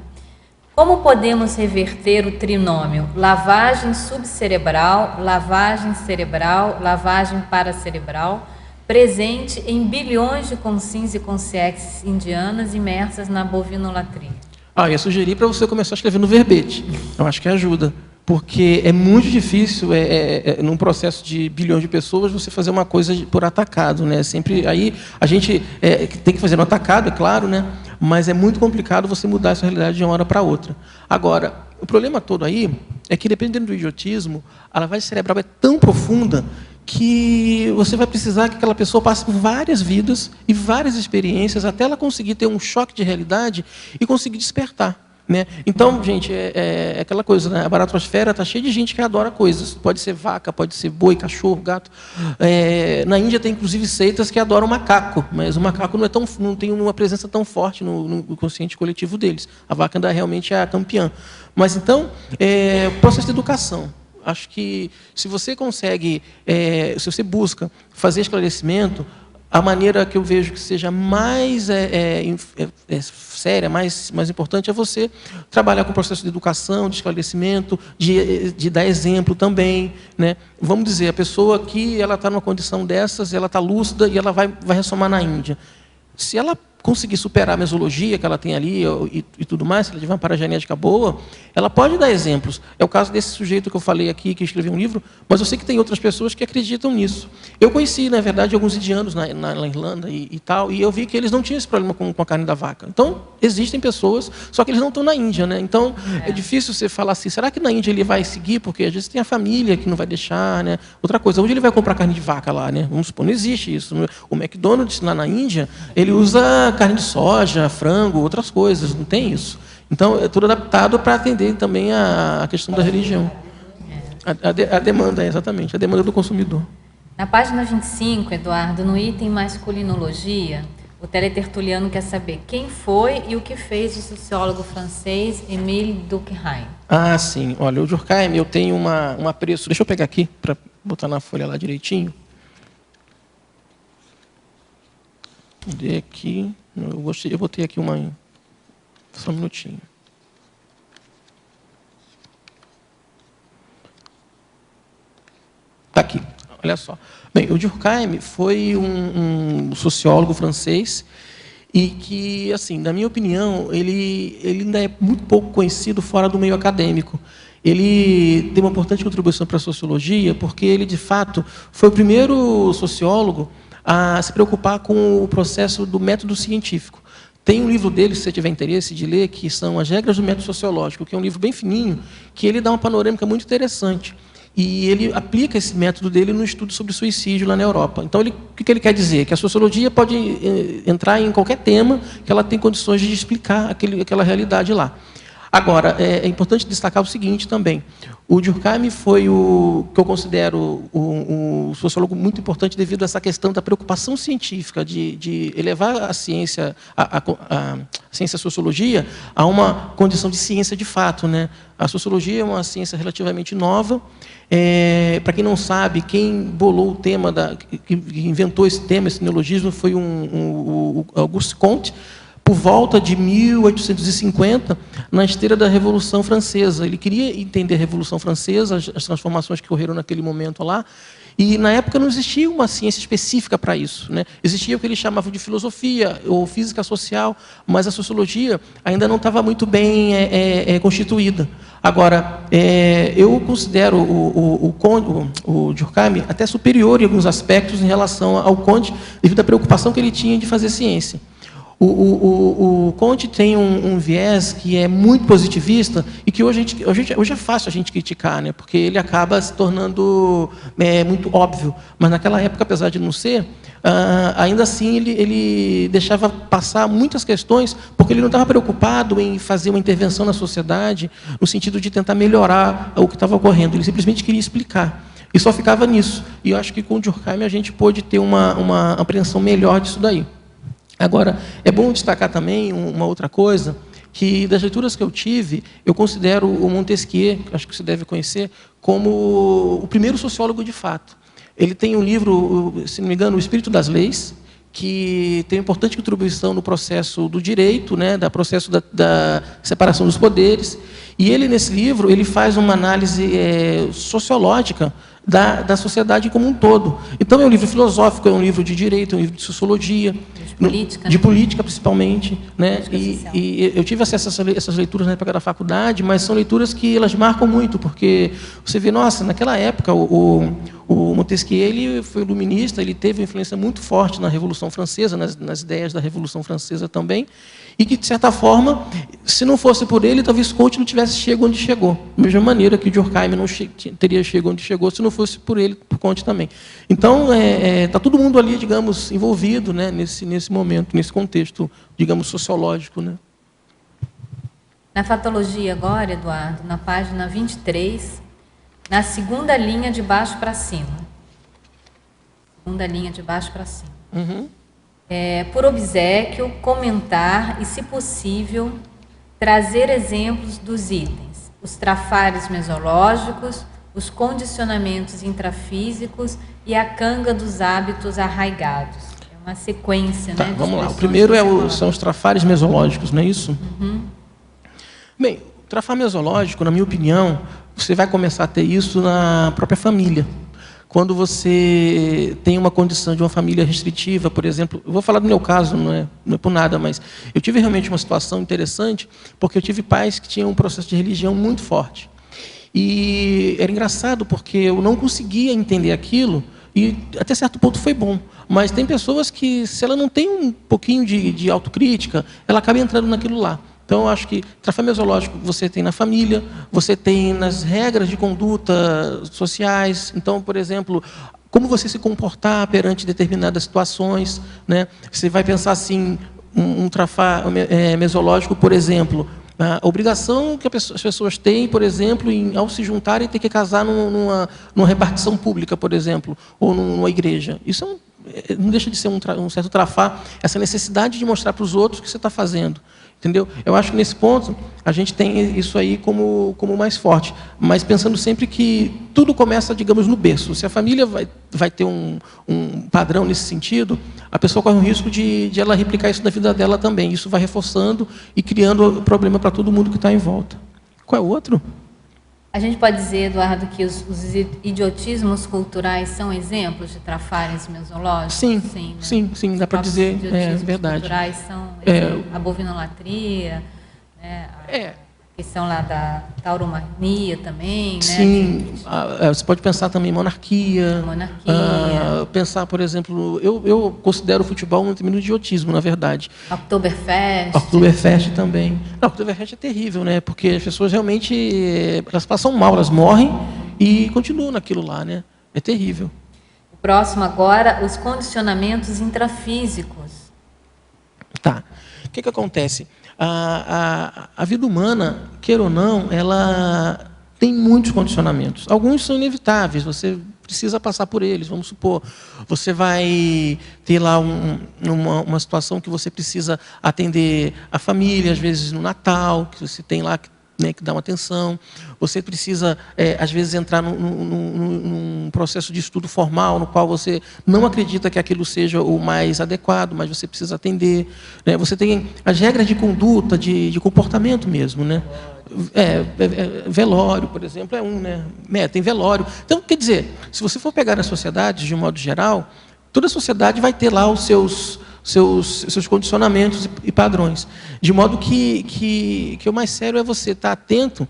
Como podemos reverter o trinômio? Lavagem subcerebral, lavagem cerebral, lavagem paracerebral, presente em bilhões de consins e consciências indianas imersas na bovinolatria. Eu ia sugerir para você começar a escrever no verbete. Eu acho que ajuda. Porque é muito difícil, num processo de bilhões de pessoas, você fazer uma coisa por atacado, né? Sempre aí a gente tem que fazer no atacado, é claro, né? Mas é muito complicado você mudar essa realidade de uma hora para outra. Agora, o problema todo aí é que, dependendo do idiotismo, a lavagem cerebral é tão profunda que você vai precisar que aquela pessoa passe por várias vidas e várias experiências até ela conseguir ter um choque de realidade e conseguir despertar. Né? Então, gente, é aquela coisa, né? A baratosfera está cheia de gente que adora coisas. Pode ser vaca, pode ser boi, cachorro, gato. Na Índia tem, inclusive, seitas que adoram macaco, mas o macaco não tem uma presença tão forte no consciente coletivo deles. A vaca ainda realmente é a campeã. Mas, então, processo de educação. Acho que, se você consegue, se você busca fazer esclarecimento, a maneira que eu vejo que seja mais séria, mais importante, é você trabalhar com o processo de educação, de esclarecimento, de dar exemplo também, né? Vamos dizer, a pessoa que ela está numa condição dessas, ela está lúcida e ela vai ressomar na Índia. Se ela conseguir superar a mesologia que ela tem ali e tudo mais, se ela tiver uma paragenética boa, ela pode dar exemplos. É o caso desse sujeito que eu falei aqui, que escreveu um livro, mas eu sei que tem outras pessoas que acreditam nisso. Eu conheci, na verdade, alguns indianos na Irlanda e tal, e eu vi que eles não tinham esse problema com a carne da vaca. Então, existem pessoas, só que eles não estão na Índia, né? Então, é difícil você falar assim, será que na Índia ele vai seguir? Porque às vezes tem a família que não vai deixar, né? Outra coisa, onde ele vai comprar carne de vaca lá, né? Vamos supor, não existe isso. O McDonald's lá na Índia, ele usa carne de soja, frango, outras coisas, não tem isso. Então, é tudo adaptado para atender também a questão da religião. A demanda, exatamente, a demanda do consumidor. Na página 25, Eduardo, no item masculinologia, o teletertuliano quer saber quem foi e o que fez o sociólogo francês Émile Durkheim. Sim. Olha, o Durkheim, eu tenho um apreço... Deixa eu pegar aqui, para botar na folha lá direitinho. Cadê aqui? Eu botei aqui só um minutinho. Está aqui, olha só. Bem, o Durkheim foi um sociólogo francês e que, assim, na minha opinião, ele ainda é muito pouco conhecido fora do meio acadêmico. Ele tem uma importante contribuição para a sociologia porque ele, de fato, foi o primeiro sociólogo a se preocupar com o processo do método científico. Tem um livro dele, se você tiver interesse de ler, que são As Regras do Método Sociológico, que é um livro bem fininho, que ele dá uma panorâmica muito interessante. E ele aplica esse método dele no estudo sobre suicídio lá na Europa. Então, o que ele quer dizer? Que a sociologia pode entrar em qualquer tema que ela tem condições de explicar aquela realidade lá. Agora, é importante destacar o seguinte também. O Durkheim foi o que eu considero um sociólogo muito importante devido a essa questão da preocupação científica, de elevar a ciência, a ciência sociologia, a uma condição de ciência de fato, né? A sociologia é uma ciência relativamente nova. Para quem não sabe, quem bolou o tema, que inventou esse tema, esse neologismo, foi o Auguste Comte, por volta de 1850, na esteira da Revolução Francesa. Ele queria entender a Revolução Francesa, as transformações que ocorreram naquele momento lá, e na época não existia uma ciência específica para isso, né? Existia o que eles chamavam de filosofia ou física social, mas a sociologia ainda não estava muito bem constituída. Agora, eu considero o Durkheim até superior em alguns aspectos em relação ao Comte, devido à preocupação que ele tinha de fazer ciência. O Comte tem um viés que é muito positivista e que hoje é fácil a gente criticar, né? Porque ele acaba se tornando muito óbvio. Mas naquela época, apesar de não ser, ainda assim ele deixava passar muitas questões, porque ele não estava preocupado em fazer uma intervenção na sociedade no sentido de tentar melhorar o que estava ocorrendo. Ele simplesmente queria explicar. E só ficava nisso. E eu acho que com o Durkheim a gente pôde ter uma apreensão melhor disso daí. Agora, é bom destacar também uma outra coisa, que das leituras que eu tive, eu considero o Montesquieu, que acho que você deve conhecer, como o primeiro sociólogo de fato. Ele tem um livro, se não me engano, O Espírito das Leis, que tem importante contribuição no processo do direito, né, do processo da separação dos poderes. E ele, nesse livro, ele faz uma análise sociológica da sociedade como um todo. Então, é um livro filosófico, é um livro de direito, é um livro de sociologia, de política principalmente, né? E eu tive acesso a essas leituras na época da faculdade, mas são leituras que elas marcam muito, porque você vê, nossa, naquela época o Montesquieu ele foi iluminista, ele teve uma influência muito forte na Revolução Francesa, nas ideias da Revolução Francesa também, e que, de certa forma, se não fosse por ele, talvez Comte não tivesse chegado onde chegou. Da mesma maneira que o Durkheim não teria chegado onde chegou se não fosse por ele, por Comte também. Então, está todo mundo ali, digamos, envolvido, né, nesse momento, nesse contexto, digamos, sociológico, né? Na fatologia agora, Eduardo, na página 23, na segunda linha de baixo para cima. Segunda linha de baixo para cima. Uhum. Por obséquio, comentar e, se possível, trazer exemplos dos itens, os trafares mesológicos, os condicionamentos intrafísicos e a canga dos hábitos arraigados. É uma sequência, né? Vamos lá. O primeiro são os trafares mesológicos, não é isso? Uhum. Bem, o trafar mesológico, na minha opinião, você vai começar a ter isso na própria família. Quando você tem uma condição de uma família restritiva, por exemplo, eu vou falar do meu caso, não é por nada, mas eu tive realmente uma situação interessante, porque eu tive pais que tinham um processo de religião muito forte. E era engraçado, porque eu não conseguia entender aquilo, e até certo ponto foi bom. Mas tem pessoas que, se ela não tem um pouquinho de autocrítica, ela acaba entrando naquilo lá. Então, eu acho que trafar mesológico você tem na família, você tem nas regras de conduta sociais. Então, por exemplo, como você se comportar perante determinadas situações, né? Você vai pensar assim, um trafar mesológico, por exemplo, a obrigação que as pessoas têm, por exemplo, ao se juntarem, ter que casar numa repartição pública, por exemplo, ou numa igreja. Isso não deixa de ser um certo trafar, essa necessidade de mostrar para os outros o que você está fazendo. Entendeu? Eu acho que nesse ponto a gente tem isso aí como mais forte, mas pensando sempre que tudo começa, digamos, no berço. Se a família vai ter um padrão nesse sentido, a pessoa corre o risco de ela replicar isso na vida dela também. Isso vai reforçando e criando problema para todo mundo que está em volta. Qual é o outro? A gente pode dizer, Eduardo, que os idiotismos culturais são exemplos de trafares mesológicos? Sim, né? sim, dá para dizer, verdade. Os culturais são a bovinolatria, né? A questão lá da tauromania também, né? Sim, você pode pensar também em monarquia. Pensar, por exemplo, eu considero o futebol um termo de idiotismo, na verdade. Oktoberfest também. Não, Oktoberfest é terrível, né? Porque as pessoas realmente elas passam mal, elas morrem e continuam naquilo lá, né? É terrível. O próximo agora, os condicionamentos intrafísicos. Tá. O que acontece? a vida humana, queira ou não, uma tem muitos condicionamentos. Alguns são inevitáveis, você precisa passar por eles. Vamos supor, você vai ter lá uma situação que você precisa atender a família, às vezes no Natal, que você tem lá que dar uma atenção. Você precisa, às vezes, entrar num processo de estudo formal, no qual você não acredita que aquilo seja o mais adequado, mas você precisa atender. Né? Você tem as regras de conduta, de comportamento mesmo. Né? Velório, por exemplo, é um. Né? Tem velório. Então, quer dizer, se você for pegar as sociedades, de um modo geral, toda a sociedade vai ter lá os seus condicionamentos e padrões. De modo que o mais sério é você estar atento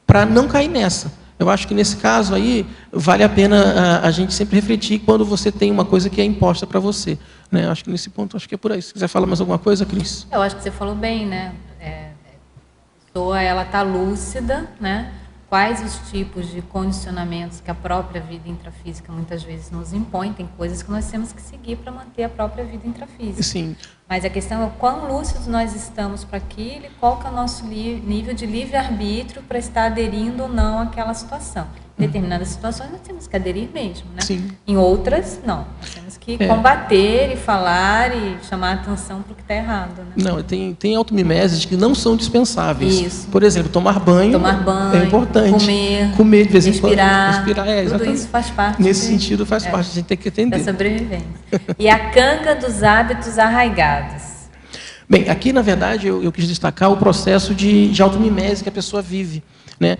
para não cair nessa. Eu acho que, nesse caso aí, vale a pena a gente sempre refletir quando você tem uma coisa que é imposta para você. Né? Eu acho que, nesse ponto, acho que é por aí. Se quiser falar mais alguma coisa, Cris. Eu acho que você falou bem, né? A pessoa está lúcida, né? Quais os tipos de condicionamentos que a própria vida intrafísica muitas vezes nos impõe. Tem coisas que nós temos que seguir para manter a própria vida intrafísica. Sim. Mas a questão é o quão lúcidos nós estamos para aquilo e qual que é o nosso nível de livre-arbítrio para estar aderindo ou não àquela situação. Em determinadas situações nós temos que aderir mesmo, né? Sim. Em outras, não. Nós temos que combater e falar e chamar a atenção para o que está errado. Né? Não, tem automimeses que não são dispensáveis. Isso. Por exemplo, tomar banho é importante. Comer de vez em quando. Respirar, tudo isso faz parte. Nesse sentido faz parte, a gente tem que entender. Da sobrevivência. E a canga dos hábitos arraigados. Bem, aqui, na verdade, eu quis destacar o processo de automimese que a pessoa vive. Né?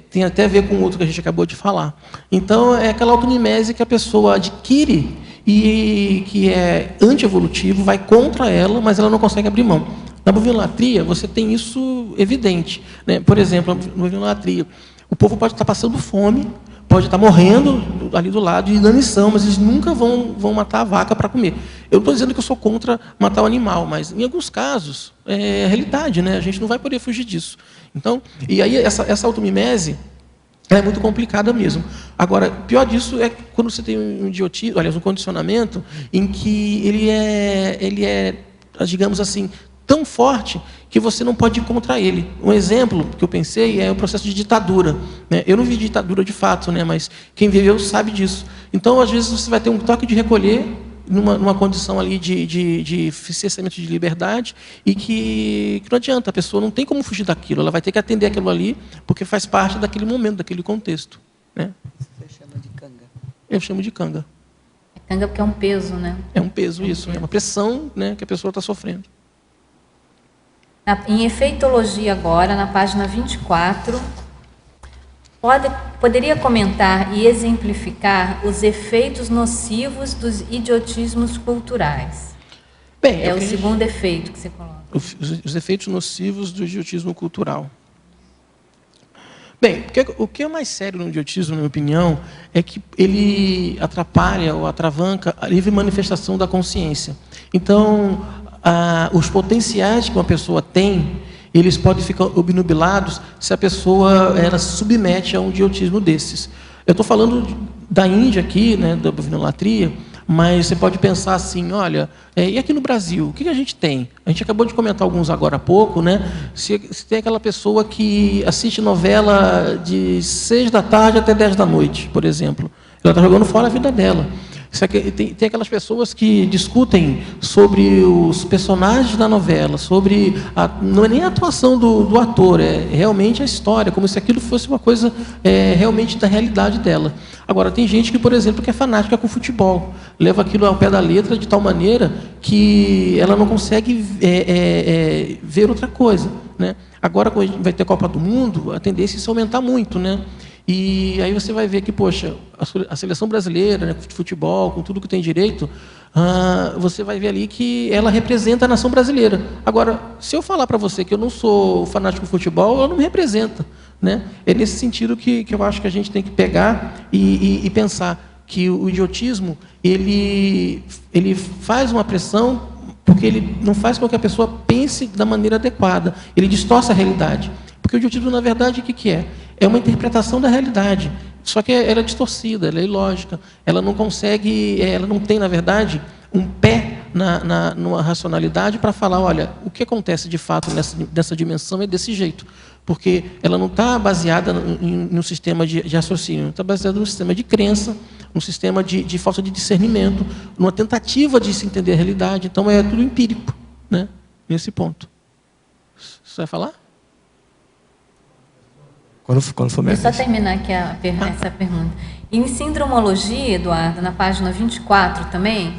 Tem até a ver com o outro que a gente acabou de falar. Então, é aquela automimese que a pessoa adquire e que é antievolutivo, vai contra ela, mas ela não consegue abrir mão. Na bovinolatria, você tem isso evidente. Né? Por exemplo, na bovinolatria, o povo pode estar passando fome, pode estar morrendo ali do lado de inanição, mas eles nunca vão matar a vaca para comer. Eu não estou dizendo que eu sou contra matar o animal, mas, em alguns casos, é a realidade. Né? A gente não vai poder fugir disso. Então, e aí essa automimese é muito complicada mesmo. Agora, pior disso é quando você tem um idiotismo, aliás, um condicionamento em que ele é, digamos assim, tão forte que você não pode ir contra ele. Um exemplo que eu pensei é o processo de ditadura. Né? Eu não vi ditadura de fato, né? Mas quem viveu sabe disso. Então, às vezes, você vai ter um toque de recolher numa condição ali de cessamento de liberdade e que não adianta, a pessoa não tem como fugir daquilo, ela vai ter que atender aquilo ali, porque faz parte daquele momento, daquele contexto. Né? Você chama de canga? Eu chamo de canga. É canga porque é um peso, né? É um peso, isso. É uma pressão, né, que a pessoa está sofrendo. Em efeitologia agora, na página 24, poderia comentar e exemplificar os efeitos nocivos dos idiotismos culturais. Bem, é o segundo efeito que você coloca. Os efeitos nocivos do idiotismo cultural. Bem, o que é mais sério no idiotismo, na minha opinião, é que ele atrapalha ou atravanca a livre manifestação da consciência. Então, os potenciais que uma pessoa tem, eles podem ficar obnubilados se a pessoa ela se submete a um idiotismo desses. Eu estou falando da Índia aqui, né, da bovinolatria, mas você pode pensar assim, olha, e aqui no Brasil, o que a gente tem? A gente acabou de comentar alguns agora há pouco, né? Se tem aquela pessoa que assiste novela de 6 da tarde até 10 da noite, por exemplo. Ela está jogando fora a vida dela. Tem aquelas pessoas que discutem sobre os personagens da novela, não é nem a atuação do ator, é realmente a história, como se aquilo fosse uma coisa realmente da realidade dela. Agora, tem gente que, por exemplo, que é fanática com futebol, leva aquilo ao pé da letra de tal maneira que ela não consegue ver outra coisa. Né? Agora, quando a gente vai ter Copa do Mundo, a tendência é isso aumentar muito, né? E aí você vai ver que, poxa, a seleção brasileira, né, de futebol, com tudo que tem direito, você vai ver ali que ela representa a nação brasileira. Agora, se eu falar para você que eu não sou fanático de futebol, ela não me representa. Né? É nesse sentido que eu acho que a gente tem que pegar e pensar que o idiotismo ele faz uma pressão porque ele não faz com que a pessoa pense da maneira adequada. Ele distorce a realidade. Porque o idiotismo, na verdade, o que é? É uma interpretação da realidade. Só que ela é distorcida, ela é ilógica. Ela não consegue, ela não tem, na verdade, um pé numa racionalidade para falar, olha, o que acontece de fato nessa dimensão é desse jeito. Porque ela não está baseada no sistema de raciocínio, está baseada no sistema de crença, no sistema de falta de discernimento, numa tentativa de se entender a realidade. Então, é tudo empírico, né? Nesse ponto. Você vai falar? Quando for mesmo. Deixa eu só terminar aqui essa pergunta. Em sindromologia, Eduardo, na página 24 também,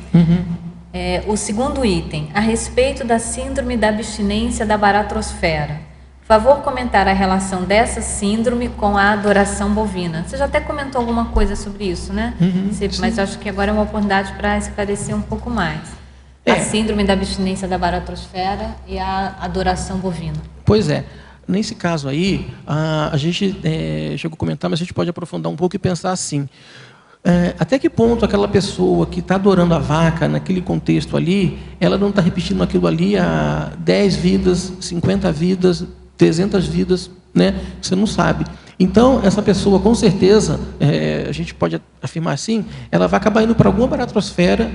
o segundo item, a respeito da síndrome da abstinência da baratrosfera. Por favor, comentar a relação dessa síndrome com a adoração bovina. Você já até comentou alguma coisa sobre isso, né? Mas eu acho que agora é uma oportunidade para esclarecer um pouco mais. A síndrome da abstinência da baratrosfera e a adoração bovina. Pois é. Nesse caso aí, a gente chegou a comentar, mas a gente pode aprofundar um pouco e pensar assim. Até que ponto aquela pessoa que está adorando a vaca naquele contexto ali, ela não está repetindo aquilo ali há 10 vidas, 50 vidas, 300 vidas, né? Você não sabe. Então, essa pessoa, com certeza, a gente pode afirmar assim, ela vai acabar indo para alguma baratrosfera,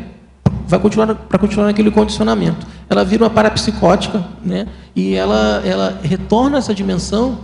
vai continuar naquele condicionamento. Ela vira uma parapsicótica, né? E ela retorna a essa dimensão,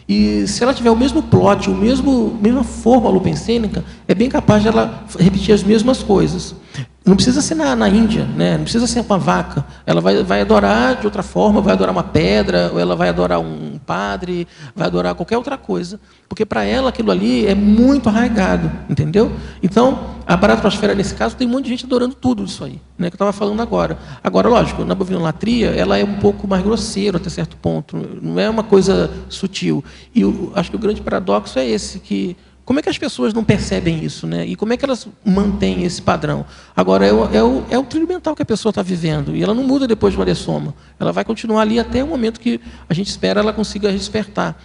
e se ela tiver o mesmo plot, mesma forma lupensênica, é bem capaz de ela repetir as mesmas coisas. Não precisa ser na Índia, né? Não precisa ser uma vaca. Ela vai adorar de outra forma, vai adorar uma pedra, ou ela vai adorar um padre, vai adorar qualquer outra coisa, porque para ela aquilo ali é muito arraigado, entendeu? Então, a baratrosfera, nesse caso, tem um monte de gente adorando tudo isso aí, né, que eu estava falando agora. Agora, lógico, na bovinolatria, ela é um pouco mais grosseira até certo ponto, não é uma coisa sutil. E acho que o grande paradoxo é esse, que como é que as pessoas não percebem isso, né? E como é que elas mantêm esse padrão? Agora, é o trilho mental que a pessoa está vivendo, e ela não muda depois de uma soma. Ela vai continuar ali até o momento que a gente espera ela consiga despertar.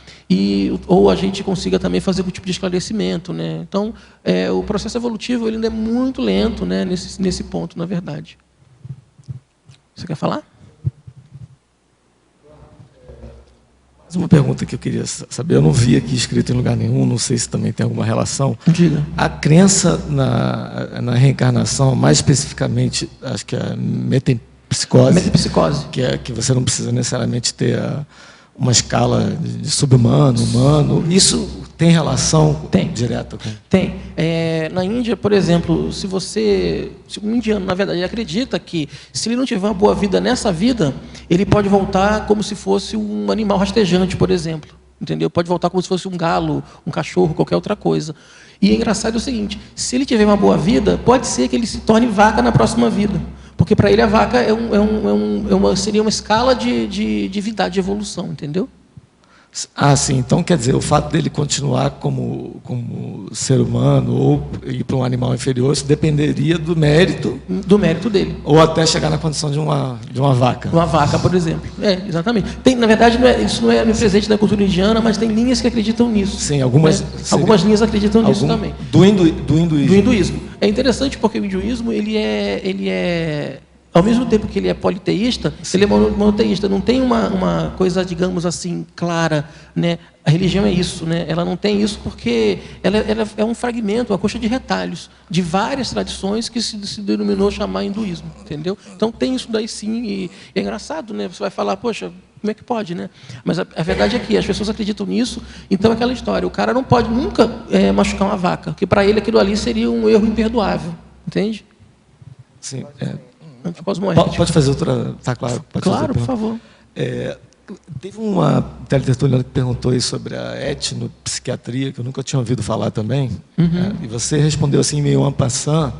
Ou a gente consiga também fazer algum tipo de esclarecimento, né? Então, o processo evolutivo ele ainda é muito lento, né? Nesse ponto, na verdade. Você quer falar? Mais uma pergunta que eu queria saber, eu não vi aqui escrito em lugar nenhum, não sei se também tem alguma relação. Diga. A crença na reencarnação, mais especificamente, acho que a metempsicose. Metempsicose. Que você não precisa necessariamente ter uma escala de subhumano, humano. Isso tem relação direta com... Tem. Na Índia, por exemplo, se um indiano, na verdade, ele acredita que se ele não tiver uma boa vida nessa vida, ele pode voltar como se fosse um animal rastejante, por exemplo. Entendeu? Pode voltar como se fosse um galo, um cachorro, qualquer outra coisa. E é engraçado o seguinte, se ele tiver uma boa vida, pode ser que ele se torne vaca na próxima vida. Porque para ele a vaca seria uma escala de vida, de evolução, entendeu? Ah, sim. Então, quer dizer, o fato dele continuar como ser humano ou ir para um animal inferior, isso dependeria do mérito... Do mérito dele. Ou até chegar na condição de uma vaca. Uma vaca, por exemplo. Exatamente. Na verdade, isso não é presente na cultura indiana, mas tem linhas que acreditam nisso. Sim, algumas linhas acreditam nisso também. Do hinduísmo. Do hinduísmo. É interessante porque o hinduísmo, ele é ao mesmo tempo que ele é politeísta, ele é monoteísta. Não tem uma coisa, digamos assim, clara, né? A religião é isso, né? Ela não tem isso porque ela é um fragmento, uma coxa de retalhos de várias tradições que se denominou chamar hinduísmo, entendeu? Então tem isso daí sim, e é engraçado, né? Você vai falar, poxa, como é que pode, né? Mas a verdade é que as pessoas acreditam nisso, então é aquela história, o cara não pode nunca machucar uma vaca, porque para ele aquilo ali seria um erro imperdoável, entende? Sim, Pode fazer outra... Tá claro. Claro, por favor. Teve uma teletertuliana que perguntou aí sobre a etnopsiquiatria, que eu nunca tinha ouvido falar também. E você respondeu assim, meio en passant,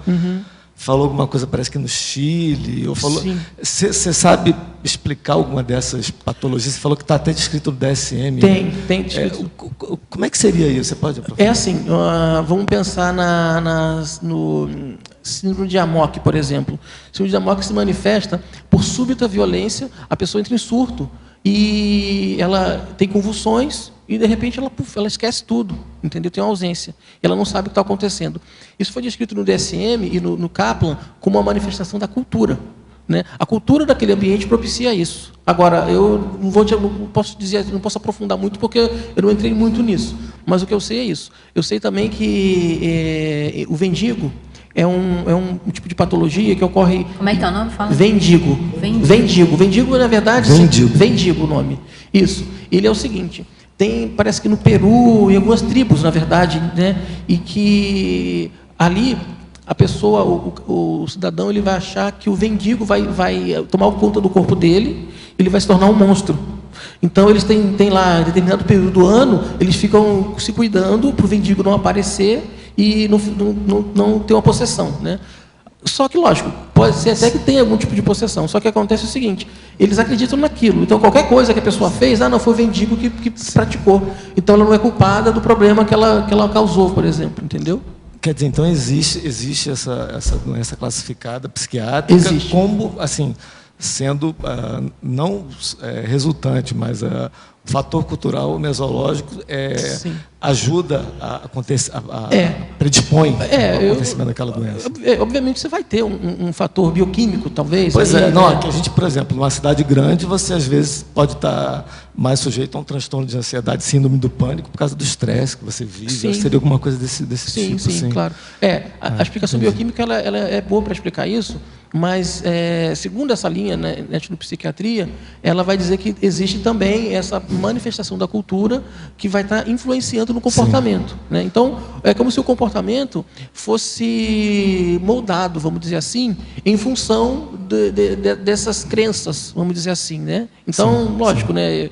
falou alguma coisa, parece que no Chile, ou falou... Você sabe explicar alguma dessas patologias? Você falou que está até descrito no DSM. Tem descrito. Como é que seria isso? Você pode aprofundar? É assim, vamos pensar no síndrome de Amok, por exemplo. O síndrome de Amok se manifesta por súbita violência, a pessoa entra em surto e ela tem convulsões e, de repente, ela esquece tudo, entendeu? Tem uma ausência. Ela não sabe o que está acontecendo. Isso foi descrito no DSM e no Kaplan como uma manifestação da cultura, né? A cultura daquele ambiente propicia isso. Agora, eu não posso aprofundar muito porque eu não entrei muito nisso. Mas o que eu sei é isso. Eu sei também que o Vendigo, é um tipo de patologia que ocorre... Como é que é o nome? Fala. Vendigo. Vendigo, na verdade... Vendigo o nome. Isso. Ele é o seguinte, parece que no Peru, em algumas tribos, na verdade, né? E que ali a pessoa, o cidadão, ele vai achar que o vendigo vai tomar conta do corpo dele, ele vai se tornar um monstro. Então, eles têm lá, em determinado período do ano, eles ficam se cuidando para o vendigo não aparecer e não ter uma possessão, né? Só que, lógico, pode ser até que tenha algum tipo de possessão, só que acontece o seguinte, eles acreditam naquilo. Então, qualquer coisa que a pessoa fez, não foi o vendigo que praticou. Então, ela não é culpada do problema que ela causou, por exemplo, entendeu? Quer dizer, então existe essa doença classificada psiquiátrica como, assim, sendo não resultante, mas o fator cultural mesológico ajuda a acontecer, predispõe ao acontecimento daquela doença. Obviamente você vai ter um fator bioquímico, talvez. Pois que a gente, por exemplo, numa cidade grande, você às vezes pode estar mais sujeito a um transtorno de ansiedade, síndrome do pânico, por causa do estresse que você vive. Acho que seria alguma coisa desse tipo. Sim, claro. A explicação bioquímica ela é boa para explicar isso, mas segundo essa linha, né, etnopsiquiatria, ela vai dizer que existe também essa manifestação da cultura que vai estar influenciando no comportamento, né? Então, é como se o comportamento fosse moldado, vamos dizer assim, em função dessas crenças, vamos dizer assim, né? Então, lógico, né?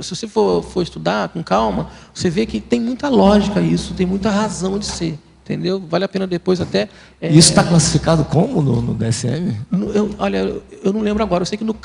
Se você for estudar com calma, você vê que tem muita lógica isso, tem muita razão de ser. Entendeu? Vale a pena depois até... Isso está classificado como no DSM? Eu não lembro agora. Eu sei que no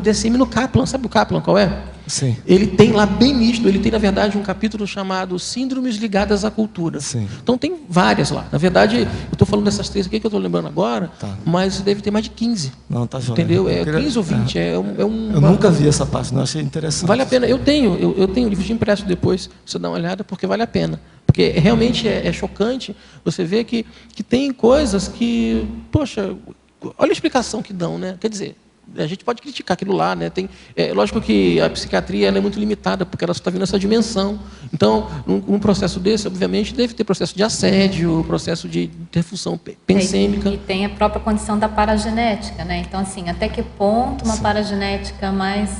DSM, no Kaplan, sabe o Kaplan qual é? Sim. Ele tem lá bem nítido, ele tem, na verdade, um capítulo chamado Síndromes Ligadas à Cultura. Sim. Então, tem várias lá. Na verdade, eu estou falando dessas 3 aqui que eu estou lembrando agora, mas deve ter mais de 15. Não, tá joia. Entendeu? 15 ou 20. Eu nunca vi essa parte, não achei interessante. Vale a pena. Eu tenho um livro de impresso depois, você dá uma olhada, porque vale a pena. Porque realmente é chocante você ver que tem coisas que, poxa, olha a explicação que dão, né? Quer dizer, a gente pode criticar aquilo lá, né? Lógico que a psiquiatria ela é muito limitada, porque ela só está vendo essa dimensão. Então, num processo desse, obviamente, deve ter processo de assédio, processo de disfunção pensêmica. E tem a própria condição da paragenética, né? Então, assim, até que ponto uma paragenética mais,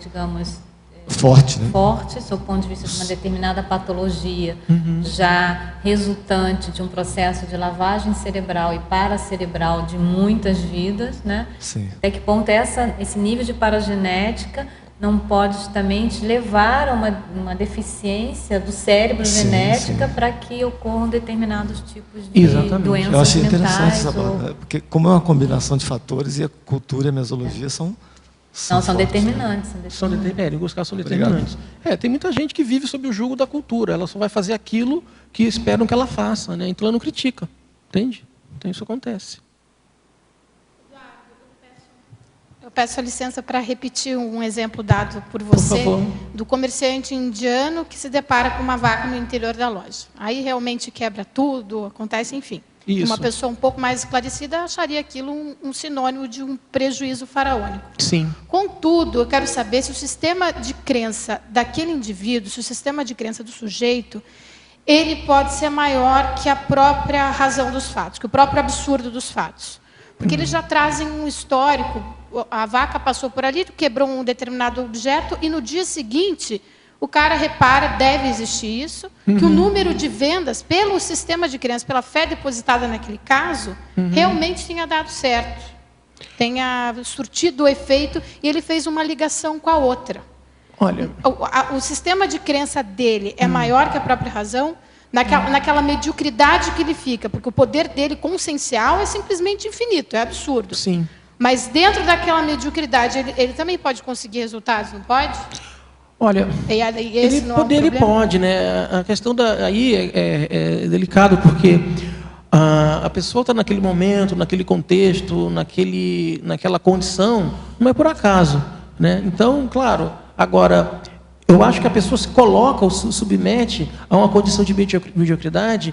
digamos... forte, né? Forte, sob o ponto de vista de uma determinada patologia, já resultante de um processo de lavagem cerebral e paracerebral de muitas vidas, né? Sim. Até que ponto esse nível de paragenética não pode justamente levar a uma deficiência do cérebro genética para que ocorram determinados tipos de doenças. Eu achei interessante mentais essa palavra, porque como é uma combinação de fatores e a cultura e a mesologia são determinantes. Em alguns casos são determinantes. Tem muita gente que vive sob o jugo da cultura. Ela só vai fazer aquilo que esperam que ela faça, né? Então ela não critica. Entende? Então isso acontece. Eu peço a licença para repetir um exemplo dado por você, por favor, do comerciante indiano que se depara com uma vaca no interior da loja. Aí realmente quebra tudo, acontece, enfim. Isso. Uma pessoa um pouco mais esclarecida acharia aquilo um sinônimo de um prejuízo faraônico. Sim. Contudo, eu quero saber se o sistema de crença daquele indivíduo, se o sistema de crença do sujeito, ele pode ser maior que a própria razão dos fatos, que o próprio absurdo dos fatos. Porque eles já trazem um histórico, a vaca passou por ali, quebrou um determinado objeto, e no dia seguinte... o cara repara, deve existir isso, que o número de vendas, pelo sistema de crença, pela fé depositada naquele caso, realmente tenha dado certo. Tenha surtido o efeito, e ele fez uma ligação com a outra. Olha, o sistema de crença dele é maior que a própria razão, naquela mediocridade que ele fica, porque o poder dele consciencial é simplesmente infinito, é absurdo. sim. Mas dentro daquela mediocridade, ele também pode conseguir resultados, não pode? Olha, ele pode, né? A questão aí é delicado, porque a pessoa está naquele momento, naquele contexto, naquela condição, não é por acaso, né? Então, claro, agora, eu acho que a pessoa se coloca ou se submete a uma condição de mediocridade,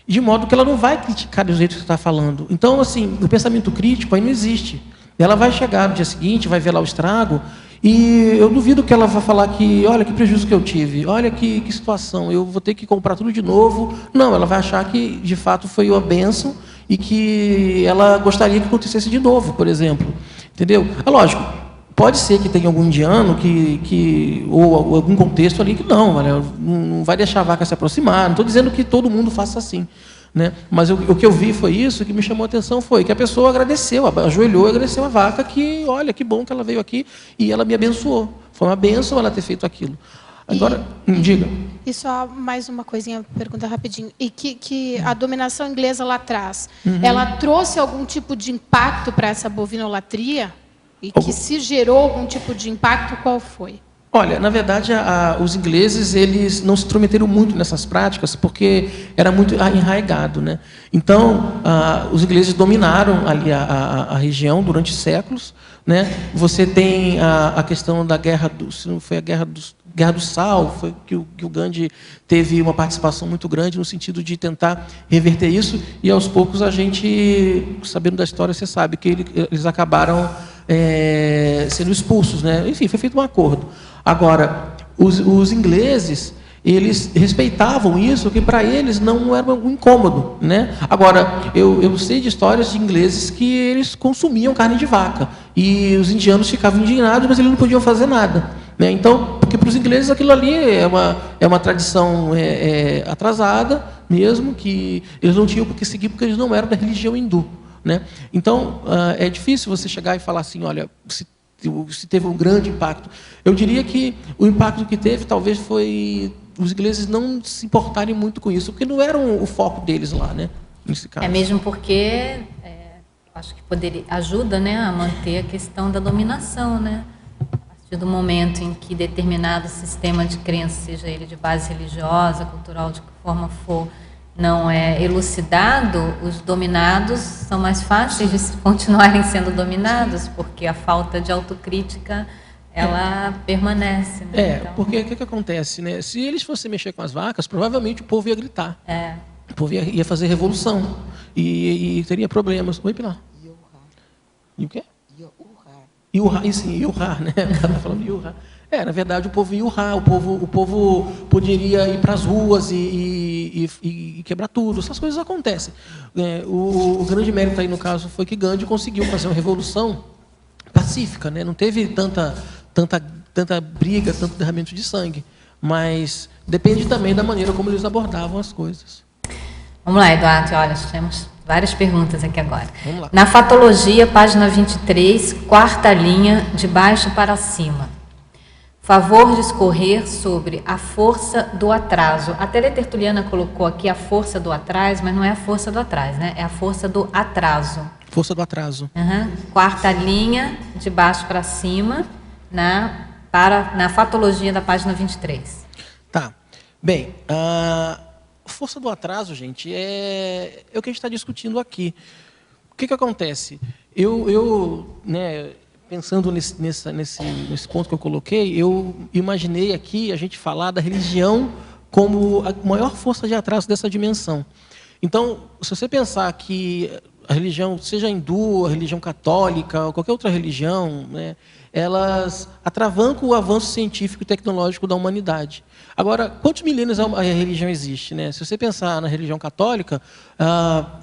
de modo que ela não vai criticar do jeito que você está falando. Então, assim, o pensamento crítico aí não existe. Ela vai chegar no dia seguinte, vai ver lá o estrago, E eu duvido que ela vá falar que, olha que prejuízo que eu tive, olha que situação, eu vou ter que comprar tudo de novo. Não, ela vai achar que, de fato, foi uma bênção e que ela gostaria que acontecesse de novo, por exemplo. Entendeu? É lógico, pode ser que tenha algum indiano ou algum contexto ali que não vai deixar a vaca se aproximar. Não estou dizendo que todo mundo faça assim. Né? Mas o que eu vi foi isso, o que me chamou a atenção foi que a pessoa agradeceu, ajoelhou e agradeceu a vaca, que olha, que bom que ela veio aqui e ela me abençoou. Foi uma bênção ela ter feito aquilo. Agora, diga. E só mais uma coisinha, pergunta rapidinho. E que a dominação inglesa lá atrás, ela trouxe algum tipo de impacto para essa bovinolatria? E que se gerou algum tipo de impacto, qual foi? Olha, na verdade, os ingleses eles não se intrometeram muito nessas práticas porque era muito enraizado, né? Então, os ingleses dominaram ali a região durante séculos, né? Você tem a questão da guerra se não foi a guerra do sal, foi que o Gandhi teve uma participação muito grande no sentido de tentar reverter isso, e aos poucos a gente, sabendo da história, você sabe que eles acabaram sendo expulsos, né? Enfim, foi feito um acordo. Agora, os ingleses, eles respeitavam isso, que para eles não era um incômodo, né? Agora, eu sei de histórias de ingleses que eles consumiam carne de vaca, e os indianos ficavam indignados, mas eles não podiam fazer nada, né? Então, porque para os ingleses aquilo ali é uma tradição atrasada mesmo, que eles não tinham por que seguir, porque eles não eram da religião hindu, né? Então, é difícil você chegar e falar assim, olha, se teve um grande impacto. Eu diria que o impacto que teve talvez foi os ingleses não se importarem muito com isso, porque não era o foco deles lá, né? Nesse caso. Mesmo porque acho que ajuda, né, a manter a questão da dominação, né? A partir do momento em que determinado sistema de crença, seja ele de base religiosa, cultural, de que forma for, não é elucidado, os dominados são mais fáceis de continuarem sendo dominados, porque a falta de autocrítica, ela permanece. Né? Então, porque o que acontece? Né? Se eles fossem mexer com as vacas, provavelmente o povo ia gritar. O povo ia fazer revolução e teria problemas. Oi, Pilar? E o quê? Iurrar, né? O cara tá falando Iurrar. Na verdade, o povo ia urrar, o povo poderia ir para as ruas e quebrar tudo. Essas coisas acontecem. O grande mérito aí, no caso, foi que Gandhi conseguiu fazer uma revolução pacífica, né? Não teve tanta briga, tanto derramamento de sangue. Mas depende também da maneira como eles abordavam as coisas. Vamos lá, Eduardo. Olha, temos várias perguntas aqui agora. Vamos lá. Na Fatologia, página 23, quarta linha, de baixo para cima. Favor discorrer sobre a força do atraso. A Teletertuliana colocou aqui a força do atraso, mas não é a força do atraso, né? É a força do atraso. Força do atraso. Quarta linha, de baixo para cima, na Fatologia da página 23. Tá. Bem, a força do atraso, gente, é o que a gente está discutindo aqui. O que acontece? Né, pensando nesse ponto que eu coloquei, eu imaginei aqui a gente falar da religião como a maior força de atraso dessa dimensão. Então, se você pensar que a religião, seja hindu, a religião católica, ou qualquer outra religião, né, elas atravancam o avanço científico e tecnológico da humanidade. Agora, quantos milênios a religião existe? Né? Se você pensar na religião católica,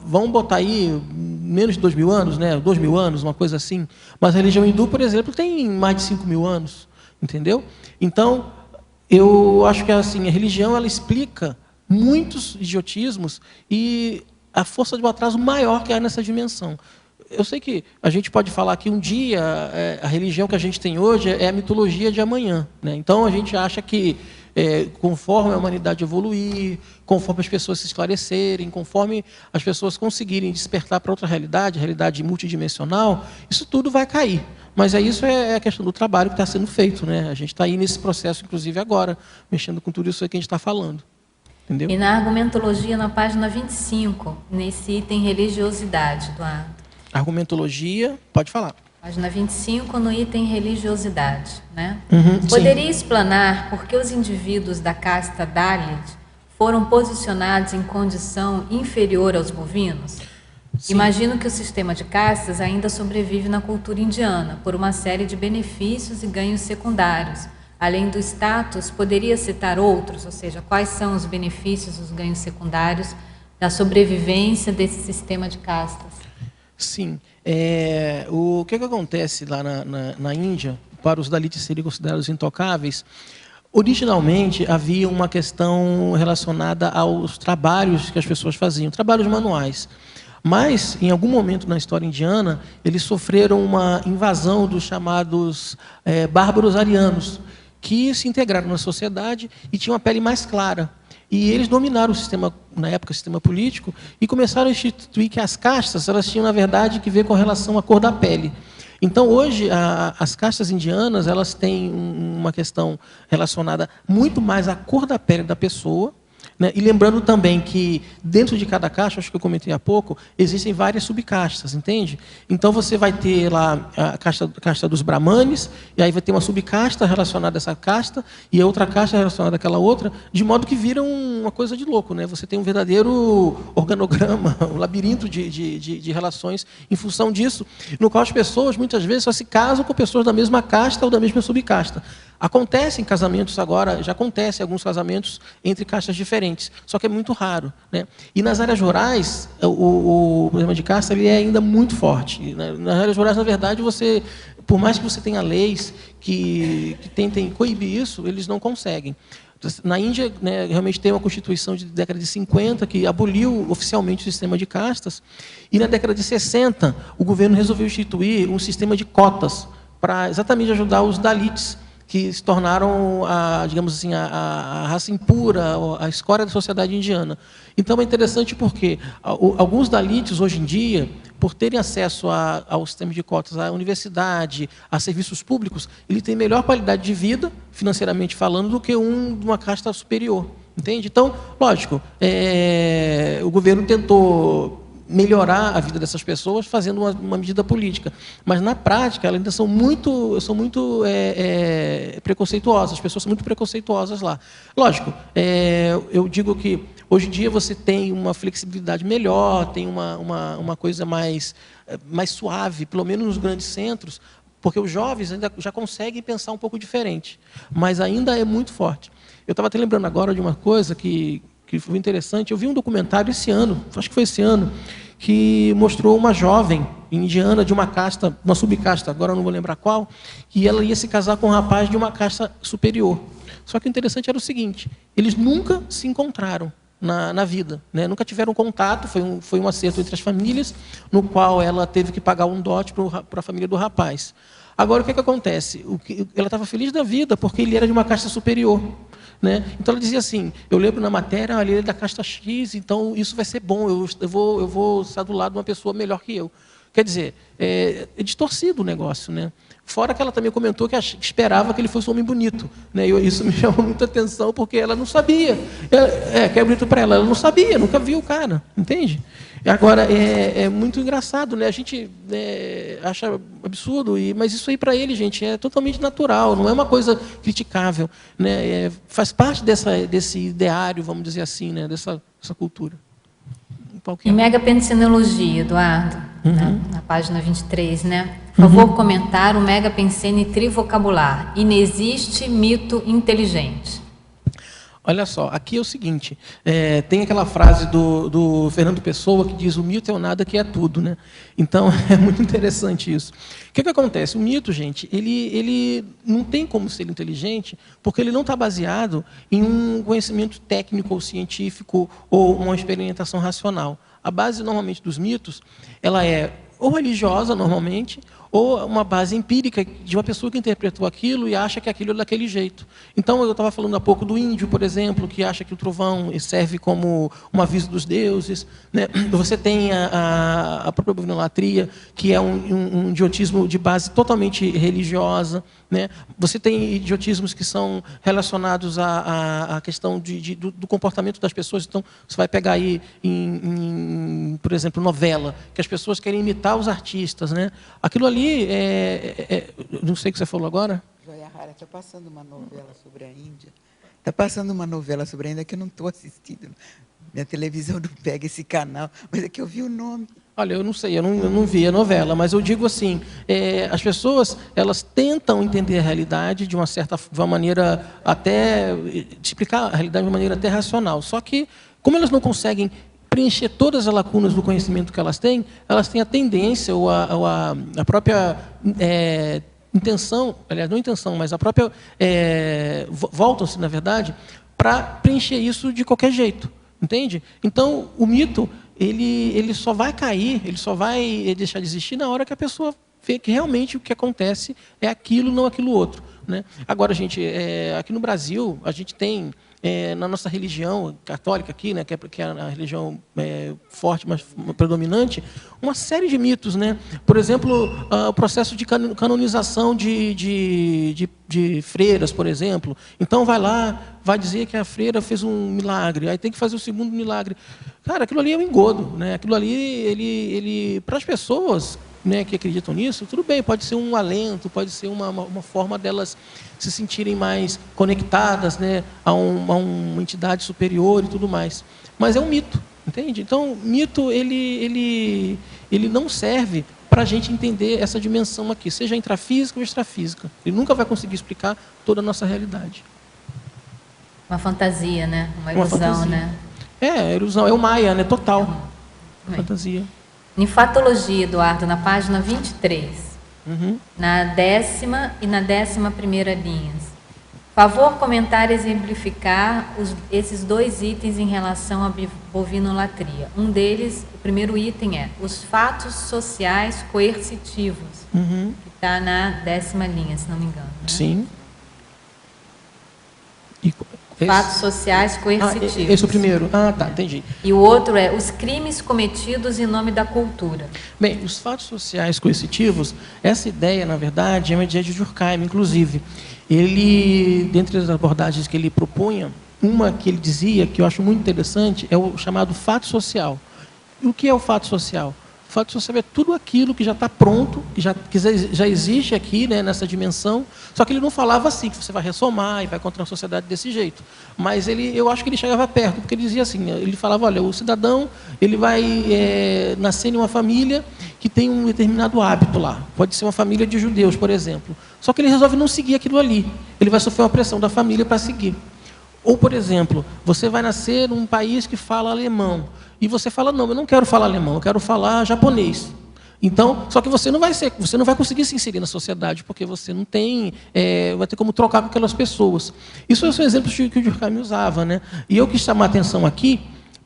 vamos botar aí menos de 2.000 anos, né? 2.000 anos, uma coisa assim. Mas a religião hindu, por exemplo, tem mais de 5.000 anos, entendeu? Então, eu acho que assim, a religião ela explica muitos idiotismos e a força de um atraso maior que há nessa dimensão. Eu sei que a gente pode falar que um dia a religião que a gente tem hoje é a mitologia de amanhã, né? Então a gente acha que conforme a humanidade evoluir, conforme as pessoas se esclarecerem, conforme as pessoas conseguirem despertar para outra realidade, realidade multidimensional, isso tudo vai cair. Mas isso é a questão do trabalho que está sendo feito, né? A gente está aí nesse processo, inclusive agora, mexendo com tudo isso aí que a gente está falando. Entendeu? E na argumentologia, na página 25, nesse item religiosidade, Eduardo. Argumentologia, pode falar. Página 25, no item religiosidade, né? Sim. Poderia explanar por que os indivíduos da casta Dalit foram posicionados em condição inferior aos bovinos? Sim. Imagino que o sistema de castas ainda sobrevive na cultura indiana, por uma série de benefícios e ganhos secundários. Além do status, poderia citar outros, ou seja, quais são os benefícios, os ganhos secundários da sobrevivência desse sistema de castas? Sim. O que acontece lá na Índia, para os Dalits serem considerados intocáveis, originalmente havia uma questão relacionada aos trabalhos que as pessoas faziam, trabalhos manuais. Mas, em algum momento na história indiana, eles sofreram uma invasão dos chamados bárbaros arianos, que se integraram na sociedade e tinham a pele mais clara. E eles dominaram o sistema, na época, o sistema político, e começaram a instituir que as castas, elas tinham, na verdade, que ver com relação à cor da pele. Então, hoje, as castas indianas, elas têm uma questão relacionada muito mais à cor da pele da pessoa, né? E lembrando também que dentro de cada casta, acho que eu comentei há pouco, existem várias subcastas, entende? Então você vai ter lá a casta dos brahmanes, e aí vai ter uma subcasta relacionada a essa casta, e a outra casta relacionada àquela outra, de modo que vira uma coisa de louco, né? Você tem um verdadeiro organograma, um labirinto de relações em função disso, no qual as pessoas muitas vezes só se casam com pessoas da mesma casta ou da mesma subcasta. Acontecem casamentos agora, já acontecem alguns casamentos entre castas diferentes, só que é muito raro, né? E nas áreas rurais, o problema de casta ele é ainda muito forte. Nas áreas rurais, na verdade, por mais que você tenha leis que tentem coibir isso, eles não conseguem. Na Índia, né, realmente tem uma constituição de década de 50 que aboliu oficialmente o sistema de castas, e na década de 60 o governo resolveu instituir um sistema de cotas para exatamente ajudar os Dalits, que se tornaram, digamos assim, a raça impura, a escória da sociedade indiana. Então é interessante porque alguns Dalits, hoje em dia, por terem acesso ao sistema de cotas, à universidade, a serviços públicos, ele tem melhor qualidade de vida, financeiramente falando, do que de uma casta superior. Entende? Então, lógico, o governo tentou melhorar a vida dessas pessoas fazendo uma medida política, mas na prática elas ainda são muito preconceituosas, as pessoas são muito preconceituosas lá. Lógico, eu digo que hoje em dia você tem uma flexibilidade melhor, tem uma coisa mais suave, pelo menos nos grandes centros, porque os jovens ainda já conseguem pensar um pouco diferente, mas ainda é muito forte. Eu estava até lembrando agora de uma coisa que foi interessante. Eu vi um documentário esse ano, acho que foi esse ano, que mostrou uma jovem indiana de uma casta, uma subcasta, agora eu não vou lembrar qual, e ela ia se casar com um rapaz de uma casta superior. Só que o interessante era o seguinte, eles nunca se encontraram na vida, né? Nunca tiveram contato, foi um acerto entre as famílias, no qual ela teve que pagar um dote para a família do rapaz. Agora, o que acontece? Ela estava feliz da vida, porque ele era de uma casta superior. Né? Então ela dizia assim, eu lembro na matéria, ele é da casta X, então isso vai ser bom, eu vou estar do lado de uma pessoa melhor que eu. Quer dizer, é distorcido o negócio, né? Fora que ela também comentou que esperava que ele fosse um homem bonito, né? E isso me chamou muita atenção, porque ela não sabia. Que é bonito para ela não sabia, nunca viu o cara, entende? Agora, é muito engraçado, né? A gente acha absurdo, mas isso aí para ele, gente, é totalmente natural, não é uma coisa criticável, né? Faz parte desse ideário, vamos dizer assim, né? Dessa cultura. Em megapensenologia, Eduardo, na página 23, né? Por favor, comentar o megapensene trivocabular. Inexiste mito inteligente. Olha só, aqui é o seguinte, tem aquela frase do Fernando Pessoa que diz, o mito é o nada que é tudo, né? Então, é muito interessante isso. O que acontece? O mito, gente, ele não tem como ser inteligente, porque ele não está baseado em um conhecimento técnico ou científico ou uma experimentação racional. A base, normalmente, dos mitos, ela é ou religiosa, normalmente, ou uma base empírica de uma pessoa que interpretou aquilo e acha que aquilo é daquele jeito. Então, eu estava falando há pouco do índio, por exemplo, que acha que o trovão serve como um aviso dos deuses, né? Você tem a própria bovinolatria, que é um idiotismo de base totalmente religiosa, né? Você tem idiotismos que são relacionados à questão do comportamento das pessoas. Então, você vai pegar aí, por exemplo, novela, que as pessoas querem imitar os artistas, né? Aquilo ali não sei o que você falou agora. Joia Rara, está passando uma novela sobre a Índia. Está passando uma novela sobre a Índia que eu não estou assistindo. Minha televisão não pega esse canal, mas é que eu vi o nome. Olha, eu não sei, eu não vi a novela, mas eu digo assim, as pessoas, elas tentam entender a realidade de uma maneira até, explicar a realidade de uma maneira até racional. Só que, como elas não conseguem preencher todas as lacunas do conhecimento que elas têm a tendência ou a própria intenção, aliás, não intenção, mas a própria, voltam-se, na verdade, para preencher isso de qualquer jeito, entende? Então, o mito, ele só vai cair, ele só vai deixar de existir na hora que a pessoa vê que realmente o que acontece é aquilo, não aquilo outro, né? Agora, gente, aqui no Brasil, a gente tem, na nossa religião católica aqui, né, que é a religião forte, mas predominante, uma série de mitos, né? Por exemplo, o processo de canonização de freiras, por exemplo. Então, vai dizer que a freira fez um milagre, aí tem que fazer o segundo milagre. Cara, aquilo ali é um engodo, né? Aquilo ali, ele para as pessoas, né, que acreditam nisso, tudo bem, pode ser um alento, pode ser uma forma delas se sentirem mais conectadas, né, a uma entidade superior e tudo mais. Mas é um mito, entende? Então, mito, ele não serve para a gente entender essa dimensão aqui, seja intrafísica ou extrafísica. Ele nunca vai conseguir explicar toda a nossa realidade. Uma fantasia, né? Uma ilusão, fantasia. né? Ilusão, é o Maia, né? Total. Fantasia. Ninfatologia, Eduardo, na página 23, na 10ª e na 11ª linhas. Favor comentar e exemplificar esses dois itens em relação à bovinolatria. Um deles, o primeiro item é os fatos sociais coercitivos, que está na 10ª linha, se não me engano. Né? Sim. Fatos sociais coercitivos. Esse é o primeiro. Ah, tá, entendi. E o outro é os crimes cometidos em nome da cultura. Bem, os fatos sociais coercitivos, essa ideia, na verdade, é uma ideia de Durkheim, inclusive. Ele, dentre as abordagens que ele propunha, uma que ele dizia, que eu acho muito interessante, é o chamado fato social. E o que é o fato social? O fato social é tudo aquilo que já está pronto, que já existe aqui, né, nessa dimensão, só que ele não falava assim, que você vai ressomar e vai contra a sociedade desse jeito. Mas eu acho que ele chegava perto, porque ele dizia assim, ele falava, olha, o cidadão ele vai nascer em uma família que tem um determinado hábito lá. Pode ser uma família de judeus, por exemplo. Só que ele resolve não seguir aquilo ali. Ele vai sofrer uma pressão da família para seguir. Ou, por exemplo, você vai nascer num país que fala alemão. E você fala, não, eu não quero falar alemão, eu quero falar japonês. Então, só que você não vai conseguir se inserir na sociedade, porque você não tem, vai ter como trocar com aquelas pessoas. Isso são exemplos que o Durkheim usava, né? E eu quis chamar a atenção aqui,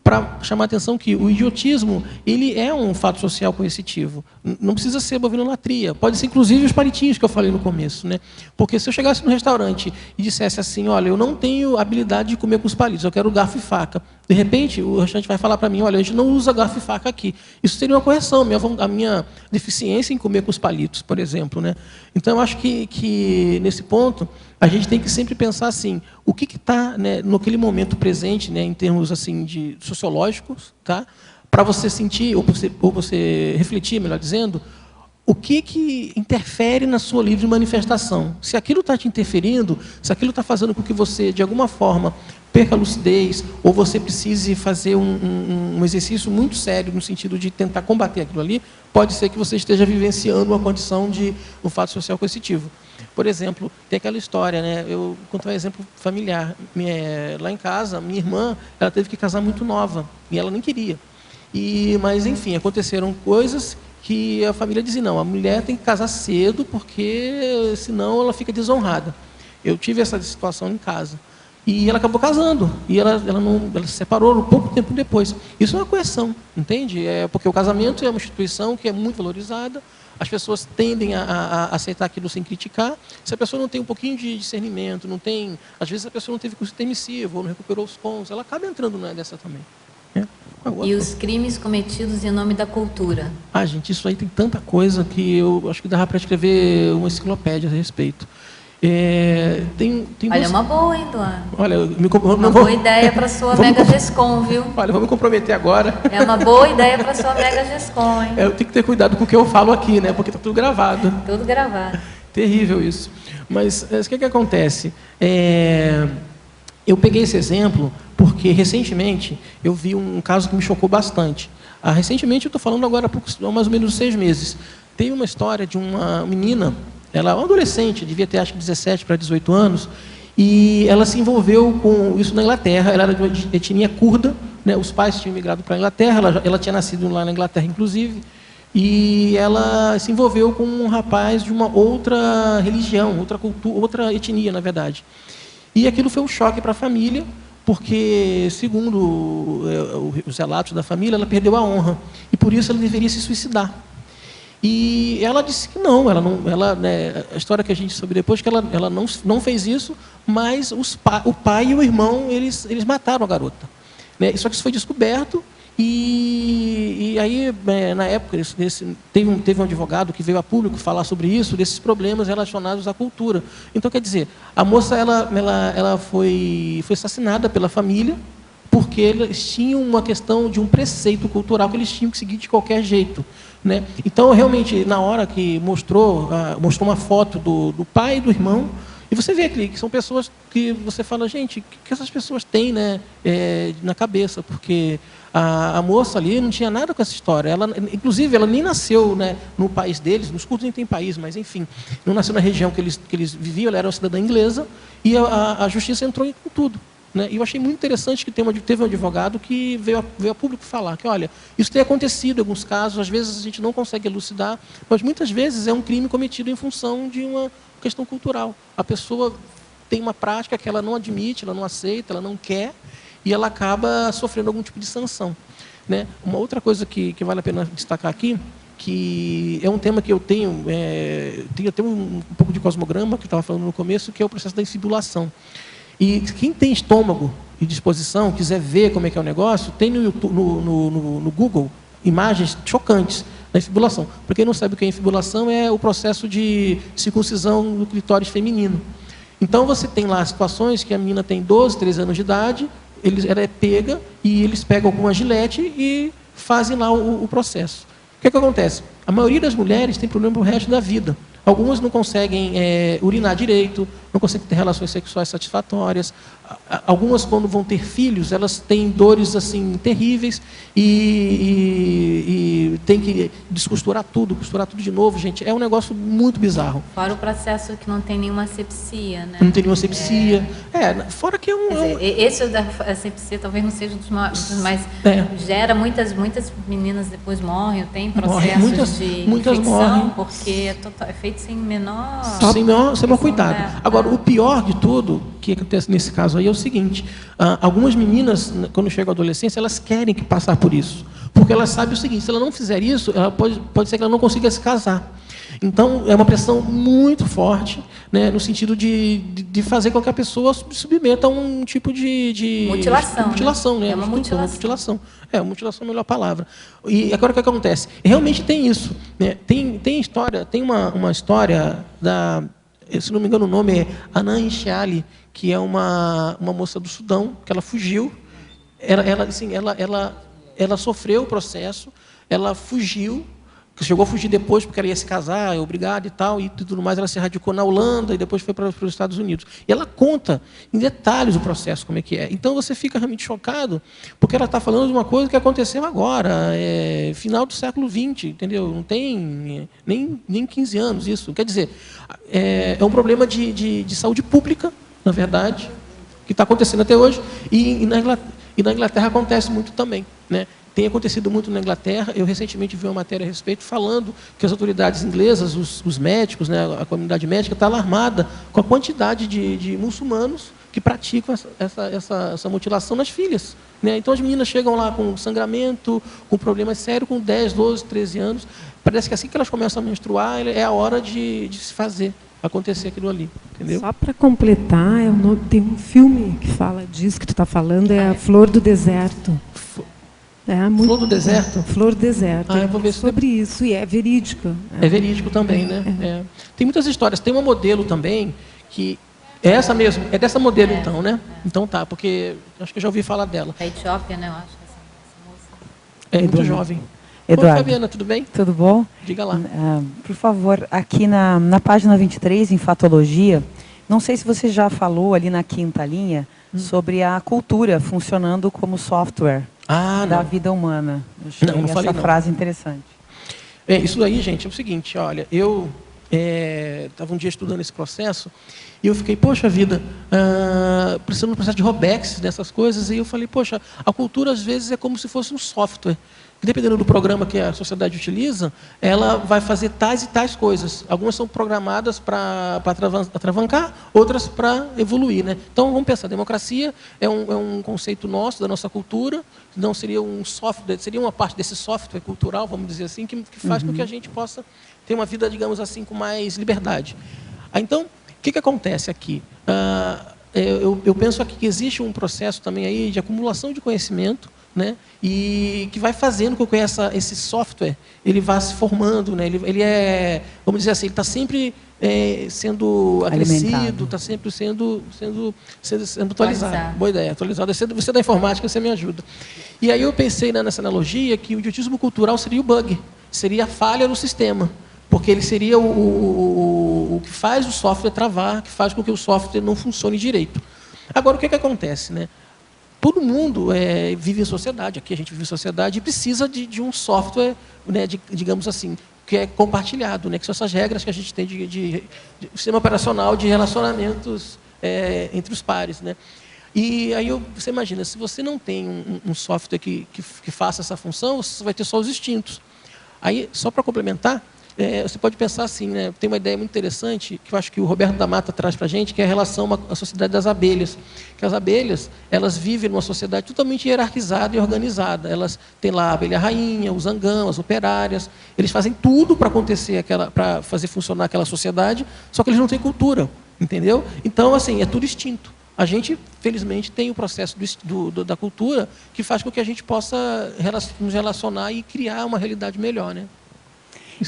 para chamar a atenção que o idiotismo, ele é um fato social coercitivo. Não precisa ser bovinolatria, pode ser inclusive os palitinhos que eu falei no começo, né? Porque se eu chegasse no restaurante e dissesse assim, olha, eu não tenho habilidade de comer com os palitos, eu quero garfo e faca. De repente, o restaurante vai falar para mim, olha, a gente não usa garfo e faca aqui. Isso seria uma correção, a minha deficiência em comer com os palitos, por exemplo, né? Então, eu acho que nesse ponto, a gente tem que sempre pensar assim, o que está, né, naquele momento presente, né, em termos assim, de sociológicos, tá? Para você sentir, ou você refletir, melhor dizendo, o que interfere na sua livre manifestação. Se aquilo está te interferindo, se aquilo está fazendo com que você, de alguma forma, perca a lucidez, ou você precise fazer um exercício muito sério no sentido de tentar combater aquilo ali, pode ser que você esteja vivenciando uma condição de um fato social coercitivo. Por exemplo, tem aquela história, né? Eu conto um exemplo familiar. Lá em casa, minha irmã, ela teve que casar muito nova, e ela nem queria. Mas, enfim, aconteceram coisas que a família dizia, não, a mulher tem que casar cedo, porque senão ela fica desonrada. Eu tive essa situação em casa. E ela acabou casando. E ela se separou um pouco tempo depois. Isso é uma coerção, entende? Porque o casamento é uma instituição que é muito valorizada. As pessoas tendem a aceitar aquilo sem criticar. Se a pessoa não tem um pouquinho de discernimento, não tem, às vezes a pessoa não teve curso intermissivo, ou não recuperou os pontos, ela acaba entrando nessa também. E os crimes cometidos em nome da cultura? Gente, isso aí tem tanta coisa que eu acho que dava para escrever uma enciclopédia a respeito. Olha, uma boa, hein, Eduardo? Olha, uma boa ideia para a sua Mega Gescom, viu? Olha, vou me comprometer agora. É uma boa ideia para a sua Mega Gescom, hein? Eu tenho que ter cuidado com o que eu falo aqui, né? Porque está tudo gravado. Tudo gravado. Terrível isso. Mas o que acontece? Eu peguei esse exemplo porque, recentemente, eu vi um caso que me chocou bastante. Recentemente, eu estou falando agora há mais ou menos 6 meses, teve uma história de uma menina, ela é uma adolescente, devia ter acho que 17 para 18 anos, e ela se envolveu com isso na Inglaterra. Ela era de etnia curda, né? Os pais tinham migrado para a Inglaterra, ela tinha nascido lá na Inglaterra, inclusive, e ela se envolveu com um rapaz de uma outra religião, outra cultura, outra etnia, na verdade. E aquilo foi um choque para a família, porque, segundo os relatos da família, ela perdeu a honra, e por isso ela deveria se suicidar. E ela disse que não, né, a história que a gente soube depois, que ela não fez isso, mas o pai e o irmão, eles mataram a garota. Né? Só que isso foi descoberto, e aí, na época, teve um advogado que veio a público falar sobre isso, desses problemas relacionados à cultura. Então, quer dizer, a moça ela foi assassinada pela família, porque eles tinham uma questão de um preceito cultural que eles tinham que seguir de qualquer jeito. Né? Então, realmente, na hora que mostrou uma foto do pai e do irmão, e você vê que são pessoas que você fala, gente, o que essas pessoas têm, né, na cabeça? Porque a moça ali não tinha nada com essa história. Inclusive, ela nem nasceu, né, no país deles, nos curdos nem tem país, mas enfim, não nasceu na região que eles viviam, ela era uma cidadã inglesa, e a justiça entrou com tudo. Né? E eu achei muito interessante que teve um advogado que veio a público falar que, olha, isso tem acontecido em alguns casos, às vezes a gente não consegue elucidar, mas muitas vezes é um crime cometido em função de uma questão cultural. A pessoa tem uma prática que ela não admite, ela não aceita, ela não quer, e ela acaba sofrendo algum tipo de sanção. Né? Uma outra coisa que vale a pena destacar aqui, que é um tema que eu tenho até um pouco de cosmograma, que eu estava falando no começo, que é o processo da infibulação. E quem tem estômago e disposição, quiser ver como é que é o negócio, tem no Google imagens chocantes da infibulação. Para quem não sabe o que é infibulação, é o processo de circuncisão do clitóris feminino. Então, você tem lá situações que a menina tem 12, 13 anos de idade, ela é pega e eles pegam com uma gilete e fazem lá o processo. O que acontece? A maioria das mulheres tem problema pro resto da vida. Algumas não conseguem urinar direito, não conseguem ter relações sexuais satisfatórias. Algumas, quando vão ter filhos, elas têm dores assim terríveis e tem que costurar tudo de novo, gente. É um negócio muito bizarro. Fora o processo que não tem nenhuma asepsia, né? Não tem nenhuma asepsia. Fora que esse da asepsia talvez não seja dos mais... Gera muitas meninas depois morrem, tem processos de infecção, morrem. Porque é feito sem menor cuidado. Agora, o pior de tudo, que acontece nesse caso aí, é o seguinte: algumas meninas, quando chegam à adolescência, elas querem passar por isso. Porque elas sabem o seguinte: se ela não fizer isso, ela pode ser que ela não consiga se casar. Então, é uma pressão muito forte, né, no sentido de fazer com que a pessoa submeta a um tipo de mutilação. Né? É uma mutilação. Mutilação é a melhor palavra. E agora o que acontece? Realmente tem isso. Né? Tem história, tem uma história da... Se não me engano, o nome é Anna Enchiali, que é uma moça do Sudão, que ela fugiu. Ela sofreu o processo, ela fugiu, chegou a fugir depois porque ela ia se casar, é obrigada e tal, e tudo mais. Ela se radicou na Holanda e depois foi para os Estados Unidos. E ela conta em detalhes o processo, como é que é. Então você fica realmente chocado, porque ela está falando de uma coisa que aconteceu agora, final do século XX, entendeu? Não tem nem 15 anos isso. Quer dizer, é um problema de saúde pública, na verdade, que está acontecendo até hoje, e na Inglaterra acontece muito também, né? Tem acontecido muito na Inglaterra. Eu recentemente vi uma matéria a respeito falando que as autoridades inglesas, os médicos, né, a comunidade médica está alarmada com a quantidade de muçulmanos que praticam essa mutilação nas filhas. Né? Então as meninas chegam lá com sangramento, com problemas sérios, com 10, 12, 13 anos. Parece que assim que elas começam a menstruar, é a hora de se fazer acontecer aquilo ali. Entendeu? Só para completar, tem um filme que fala disso que tu está falando, A Flor do Deserto. Flor do Deserto? Flor do Deserto. Eu vou ver sobre isso, e é verídico. É verídico também, né? Tem muitas histórias. Tem uma modelo também, que é essa mesmo, é dessa modelo então, né? Então tá, porque acho que eu já ouvi falar dela. Da Etiópia, né? Eu acho que essa moça. É muito jovem. Eduardo. Oi, Fabiana, tudo bem? Tudo bom? Diga lá. Por favor, aqui na página 23, em Fatologia, não sei se você já falou ali na quinta linha sobre a cultura funcionando como software. da vida humana. Eu achei Não falei, essa frase interessante. Isso aí, gente, é o seguinte, olha, eu estava um dia estudando esse processo e eu fiquei, poxa vida, precisando do processo de Robex, dessas coisas, e eu falei, poxa, a cultura às vezes é como se fosse um software. Dependendo do programa que a sociedade utiliza, ela vai fazer tais e tais coisas. Algumas são programadas para atravancar, outras para evoluir, né? Então, vamos pensar, democracia é um conceito nosso, da nossa cultura, não seria um software, seria uma parte desse software cultural, vamos dizer assim, que faz com que a gente possa ter uma vida, digamos assim, com mais liberdade. Então, o que acontece aqui? Eu penso aqui que existe um processo também aí de acumulação de conhecimento, né? E que vai fazendo com que esse software ele vá se formando, né? Ele é, vamos dizer assim, ele está sempre sendo acrescido, está sempre sendo atualizado. Boa ideia, atualizado. Você da informática, você me ajuda. E aí eu pensei nessa analogia que o idiotismo cultural seria o bug, seria a falha no sistema, porque ele seria o que faz o software travar, que faz com que o software não funcione direito. Agora, o que acontece, né? Todo mundo vive em sociedade, aqui a gente vive em sociedade e precisa de um software, né, digamos assim, que é compartilhado, né, que são essas regras que a gente tem de sistema operacional de relacionamentos entre os pares, né. E aí você imagina, se você não tem um software que faça essa função, você vai ter só os instintos. Aí, só para complementar, você pode pensar assim, né? Tem uma ideia muito interessante que eu acho que o Roberto da Mata traz para a gente, que é a relação à sociedade das abelhas. Que as abelhas, elas vivem numa sociedade totalmente hierarquizada e organizada. Elas têm lá a abelha rainha, o zangão, as operárias. Eles fazem tudo para acontecer para fazer funcionar aquela sociedade, só que eles não têm cultura, entendeu? Então, assim, é tudo instinto. A gente, felizmente, tem o processo da cultura que faz com que a gente possa nos relacionar e criar uma realidade melhor, né?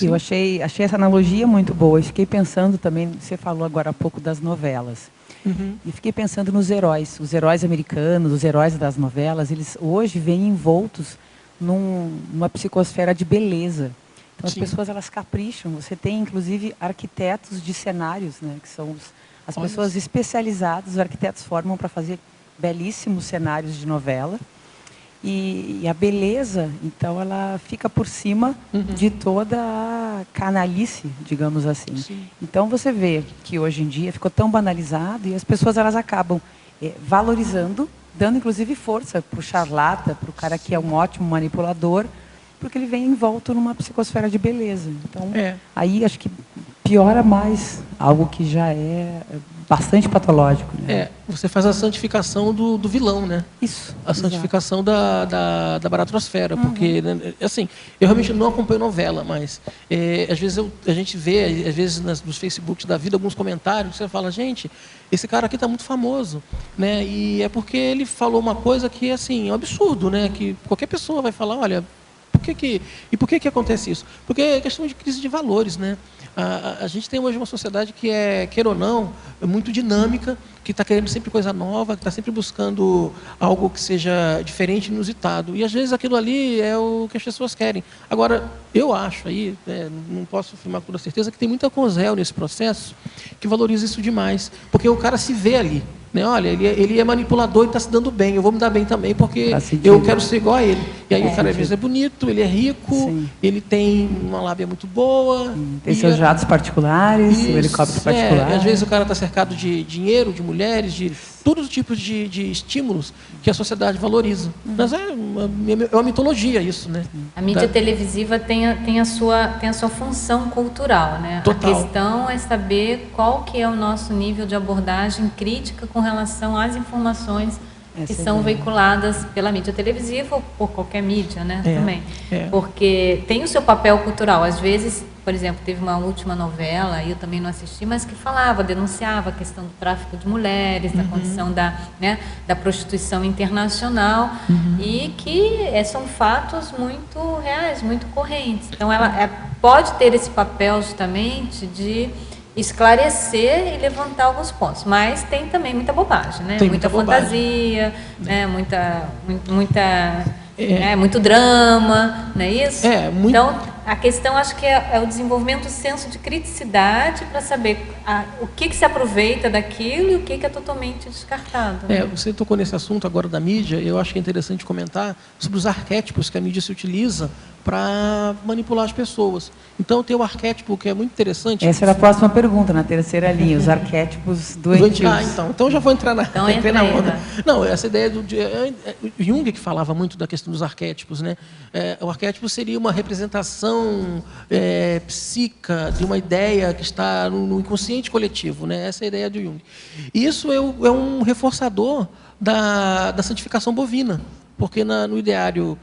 Eu achei essa analogia muito boa. Eu fiquei pensando também, você falou agora há pouco das novelas. E fiquei pensando nos heróis. Os heróis americanos, os heróis das novelas, eles hoje vêm envoltos numa psicosfera de beleza. Então, as pessoas, elas capricham. Você tem, inclusive, arquitetos de cenários, né, que são as pessoas especializadas. Os arquitetos formam para fazer belíssimos cenários de novela. E a beleza, então, ela fica por cima de toda a canalice, digamos assim. Sim. Então, você vê que hoje em dia ficou tão banalizado e as pessoas elas acabam valorizando, dando inclusive força para o charlata, para o cara que é um ótimo manipulador, porque ele vem envolto numa psicosfera de beleza. Então, aí acho que piora mais algo que já é bastante patológico, né? Você faz a santificação do vilão, né? Isso. A santificação da baratrosfera, porque, né, assim, eu realmente não acompanho novela, mas às vezes a gente vê, às vezes nos Facebooks da vida, alguns comentários, você fala, gente, esse cara aqui está muito famoso, né? E é porque ele falou uma coisa que, assim, é um absurdo, né? Que qualquer pessoa vai falar, olha, por que acontece isso? Porque é questão de crise de valores, né? A gente tem hoje uma sociedade que queira ou não, é muito dinâmica, que está querendo sempre coisa nova, que está sempre buscando algo que seja diferente, inusitado. E às vezes aquilo ali é o que as pessoas querem. Agora, eu acho aí, não posso afirmar com toda certeza, que tem muita cosel nesse processo que valoriza isso demais. Porque o cara se vê ali. Né? Olha, ele é manipulador e está se dando bem, eu vou me dar bem também, porque eu quero ser igual a ele. E aí o cara às vezes é bonito, ele é rico, ele tem uma lábia muito boa. Tem seus jatos particulares, helicópteros particulares. Às vezes o cara está cercado de dinheiro, de mulheres, de todos os tipos de estímulos que a sociedade valoriza. Mas é uma mitologia isso, né? A mídia televisiva tem a sua função cultural, né? Total. A questão é saber qual que é o nosso nível de abordagem crítica com relação às informações que são veiculadas pela mídia televisiva ou por qualquer mídia, né? Também. Porque tem o seu papel cultural. Às vezes, por exemplo, teve uma última novela, eu também não assisti, mas que denunciava a questão do tráfico de mulheres, da condição da prostituição internacional, e que são fatos muito reais, muito correntes. Então, ela pode ter esse papel justamente de esclarecer e levantar alguns pontos, mas tem também muita bobagem, né? Muita fantasia, né? Muito drama, não é isso? Então, A questão, acho que é o desenvolvimento do senso de criticidade para saber o que se aproveita daquilo e o que é totalmente descartado. Né? Você tocou nesse assunto agora da mídia, eu acho que é interessante comentar sobre os arquétipos que a mídia se utiliza para manipular as pessoas. Então, tem o arquétipo que é muito interessante. Essa era a próxima pergunta, na terceira linha, os arquétipos doentios. Então eu já vou entrar na onda. Né? Não, essa ideia do Jung que falava muito da questão dos arquétipos, né? O arquétipo seria uma representação psíquica de uma ideia que está no inconsciente coletivo, né? Essa é a ideia do Jung. E isso é um reforçador da santificação bovina, porque no ideário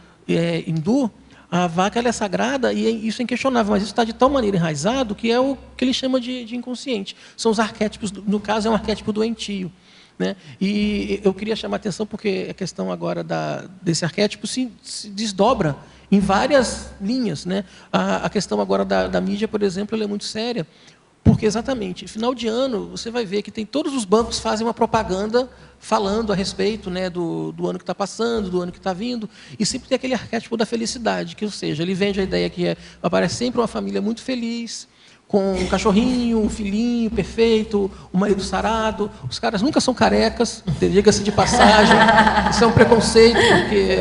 hindu, a vaca ela é sagrada e isso é inquestionável, mas isso está de tal maneira enraizado que é o que ele chama de inconsciente. São os arquétipos, no caso é um arquétipo doentio. Né? E eu queria chamar a atenção porque a questão agora desse arquétipo se desdobra em várias linhas. Né? A questão agora da mídia, por exemplo, ela é muito séria, porque exatamente, final de ano, você vai ver que todos os bancos fazem uma propaganda falando a respeito, né, do ano que está passando, do ano que está vindo, e sempre tem aquele arquétipo da felicidade, que, ou seja, ele vende a ideia que aparece sempre uma família muito feliz, com um cachorrinho, um filhinho perfeito, um marido sarado. Os caras nunca são carecas, diga-se de passagem. Isso é um preconceito, porque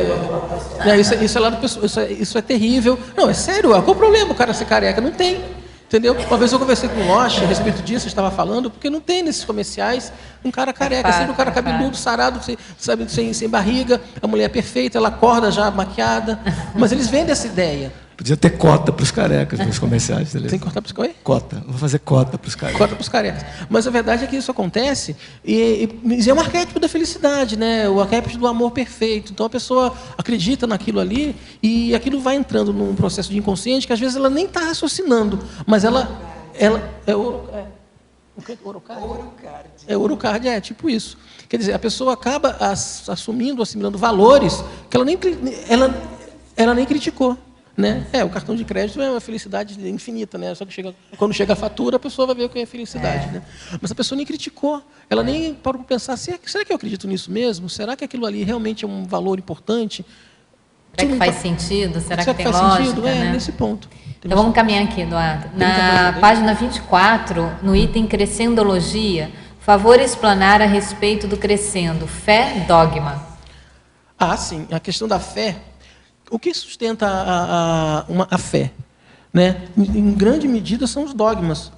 isso é lá do pessoal, isso é terrível. Não, é sério, qual o problema o cara ser careca? Não tem. Entendeu? Uma vez eu conversei com o Loche a respeito disso, eu estava falando, porque não tem nesses comerciais um cara careca, sempre um cara cabeludo, sarado, sabe, sem barriga, a mulher é perfeita, ela acorda já maquiada, mas eles vendem essa ideia. Podia ter cota para os carecas nos comerciais. Tem que cortar para os carecas? Cota. Vou fazer cota para os carecas. Cota para os carecas. Mas a verdade é que isso acontece e é um arquétipo da felicidade, né? O arquétipo do amor perfeito. Então a pessoa acredita naquilo ali e aquilo vai entrando num processo de inconsciente que às vezes ela nem está raciocinando, mas ela Urocard, tipo isso. Quer dizer, a pessoa acaba assimilando valores que ela nem criticou. Né? O cartão de crédito é uma felicidade infinita, né? Só que quando chega a fatura, a pessoa vai ver o que é felicidade. Né? Mas a pessoa nem criticou, ela nem parou para pensar, será que eu acredito nisso mesmo? Será que aquilo ali realmente é um valor importante? Será que faz sentido? Será que tem lógica? Né? Nesse ponto. Então vamos caminhar aqui, Eduardo. Na página 24, no item Crescendologia, favor explanar a respeito do crescendo, fé, dogma. Sim, a questão da fé. O que sustenta a fé? Né? Em grande medida são os dogmas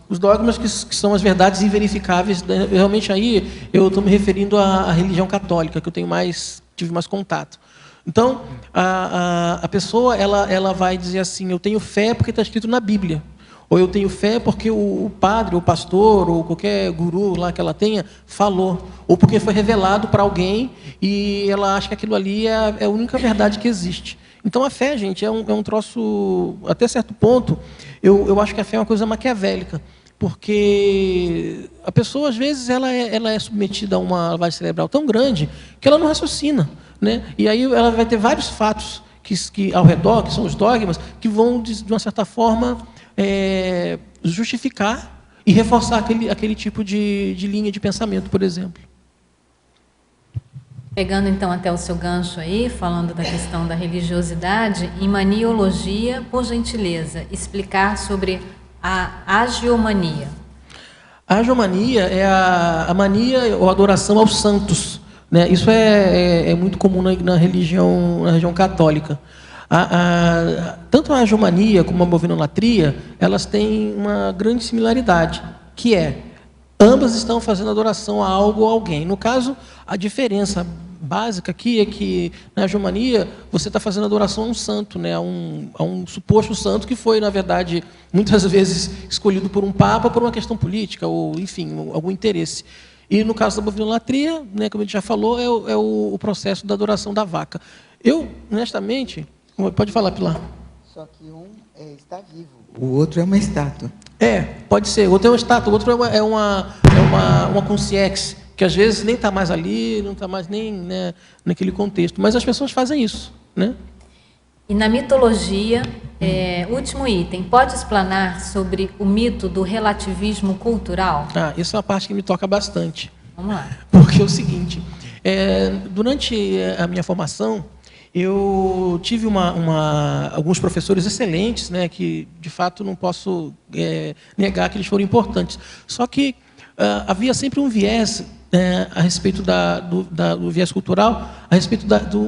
que são as verdades inverificáveis. Realmente aí eu estou me referindo à religião católica, que eu tive mais contato. Então, a pessoa ela vai dizer assim, eu tenho fé porque está escrito na Bíblia. Ou eu tenho fé porque o padre, o pastor, ou qualquer guru lá que ela tenha, falou. Ou porque foi revelado para alguém e ela acha que aquilo ali é a única verdade que existe. Então, a fé, gente, é um troço, até certo ponto, eu acho que a fé é uma coisa maquiavélica. Porque a pessoa, às vezes, ela é submetida a uma lavagem cerebral tão grande que ela não raciocina. Né? E aí ela vai ter vários fatos que ao redor, que são os dogmas, que vão, de uma certa forma, justificar e reforçar aquele tipo de linha de pensamento, por exemplo. Pegando então até o seu gancho aí, falando da questão da religiosidade, em maniologia, por gentileza, explicar sobre a agiomania. A agiomania é a mania ou adoração aos santos. Né? Isso é muito comum na religião católica. Tanto a agiomania como a bovinolatria, elas têm uma grande similaridade, que ambas estão fazendo adoração a algo ou a alguém. No caso, a diferença básica aqui é que na agiomania você está fazendo adoração a um santo, né? a um suposto santo que foi, na verdade, muitas vezes escolhido por um papa por uma questão política ou, enfim, algum interesse. E no caso da bovinolatria, né, como a gente já falou, é o processo da adoração da vaca. Eu, honestamente, pode falar, Pilar. Só que um está vivo, o outro é uma estátua. Pode ser. O outro é uma estátua, o outro é uma consciência, que às vezes nem está mais ali, não está mais nem, né, naquele contexto. Mas as pessoas fazem isso. Né? E na mitologia, último item, pode explanar sobre o mito do relativismo cultural? Essa é uma parte que me toca bastante. Vamos lá. Porque é o seguinte, durante a minha formação, Eu tive alguns professores excelentes, né, que, de fato, não posso negar que eles foram importantes. Só que havia sempre um viés a respeito do viés cultural, a respeito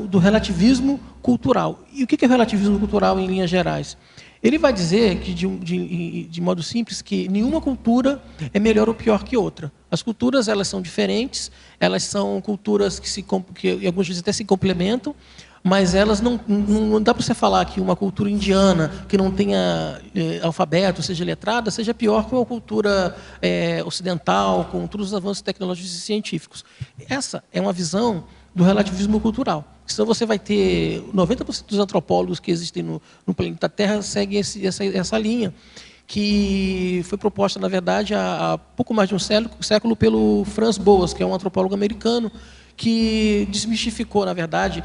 do relativismo cultural. E o que é o relativismo cultural, em linhas gerais? Ele vai dizer, que de modo simples, que nenhuma cultura é melhor ou pior que outra. As culturas, elas são diferentes, elas são culturas que alguns dizem até se complementam, mas elas não dá para você falar que uma cultura indiana que não tenha alfabeto, seja letrada, seja pior que uma cultura ocidental, com todos os avanços tecnológicos e científicos. Essa é uma visão do relativismo cultural. Senão você vai ter 90% dos antropólogos que existem no planeta Terra seguem essa linha, que foi proposta, na verdade, há pouco mais de um século pelo Franz Boas, que é um antropólogo americano, que desmistificou, na verdade,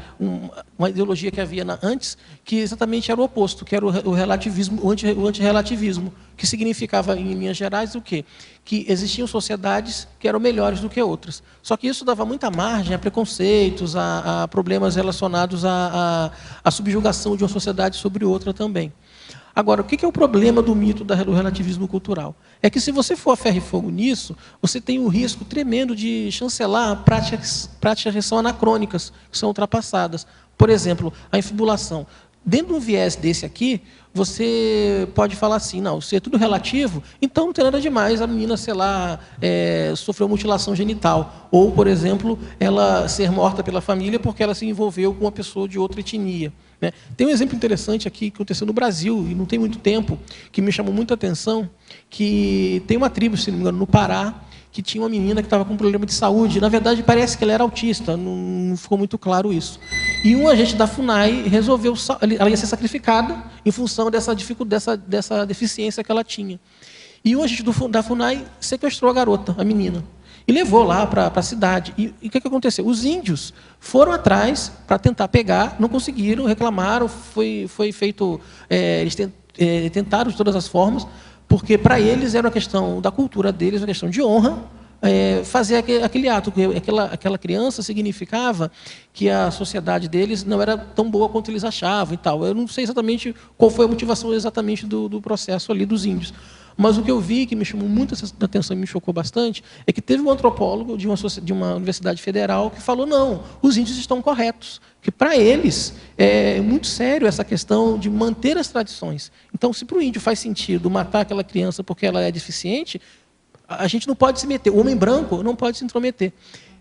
uma ideologia que havia antes, que exatamente era o oposto, que era o relativismo, o antirrelativismo, que significava, em linhas gerais, o quê? Que existiam sociedades que eram melhores do que outras. Só que isso dava muita margem a preconceitos, a problemas relacionados à subjugação de uma sociedade sobre outra também. Agora, o que é o problema do mito do relativismo cultural? É que, se você for a ferro e fogo nisso, você tem um risco tremendo de chancelar práticas que são anacrônicas, que são ultrapassadas. Por exemplo, a infibulação. Dentro de um viés desse aqui, você pode falar assim, não, se é tudo relativo, então não tem nada demais a menina, sei lá, sofreu mutilação genital. Ou, por exemplo, ela ser morta pela família porque ela se envolveu com uma pessoa de outra etnia. Né? Tem um exemplo interessante aqui que aconteceu no Brasil, e não tem muito tempo, que me chamou muita atenção, que tem uma tribo, se não me engano, no Pará, que tinha uma menina que estava com um problema de saúde. Na verdade, parece que ela era autista, não ficou muito claro isso. E um agente da FUNAI resolveu, ela ia ser sacrificada em função dessa deficiência que ela tinha. E um agente da FUNAI sequestrou a garota, a menina, e levou lá para a cidade. E o que aconteceu? Os índios foram atrás para tentar pegar, não conseguiram, reclamaram, foi feito, eles tentaram de todas as formas, porque para eles era uma questão da cultura deles, uma questão de honra, fazer aquele ato, porque aquela criança significava que a sociedade deles não era tão boa quanto eles achavam e tal. Eu não sei exatamente qual foi a motivação exatamente do processo ali dos índios. Mas o que eu vi, que me chamou muito a atenção e me chocou bastante, é que teve um antropólogo de uma universidade federal que falou, não, os índios estão corretos, que para eles é muito sério essa questão de manter as tradições. Então, se para o índio faz sentido matar aquela criança porque ela é deficiente, a gente não pode se meter, o homem branco não pode se intrometer.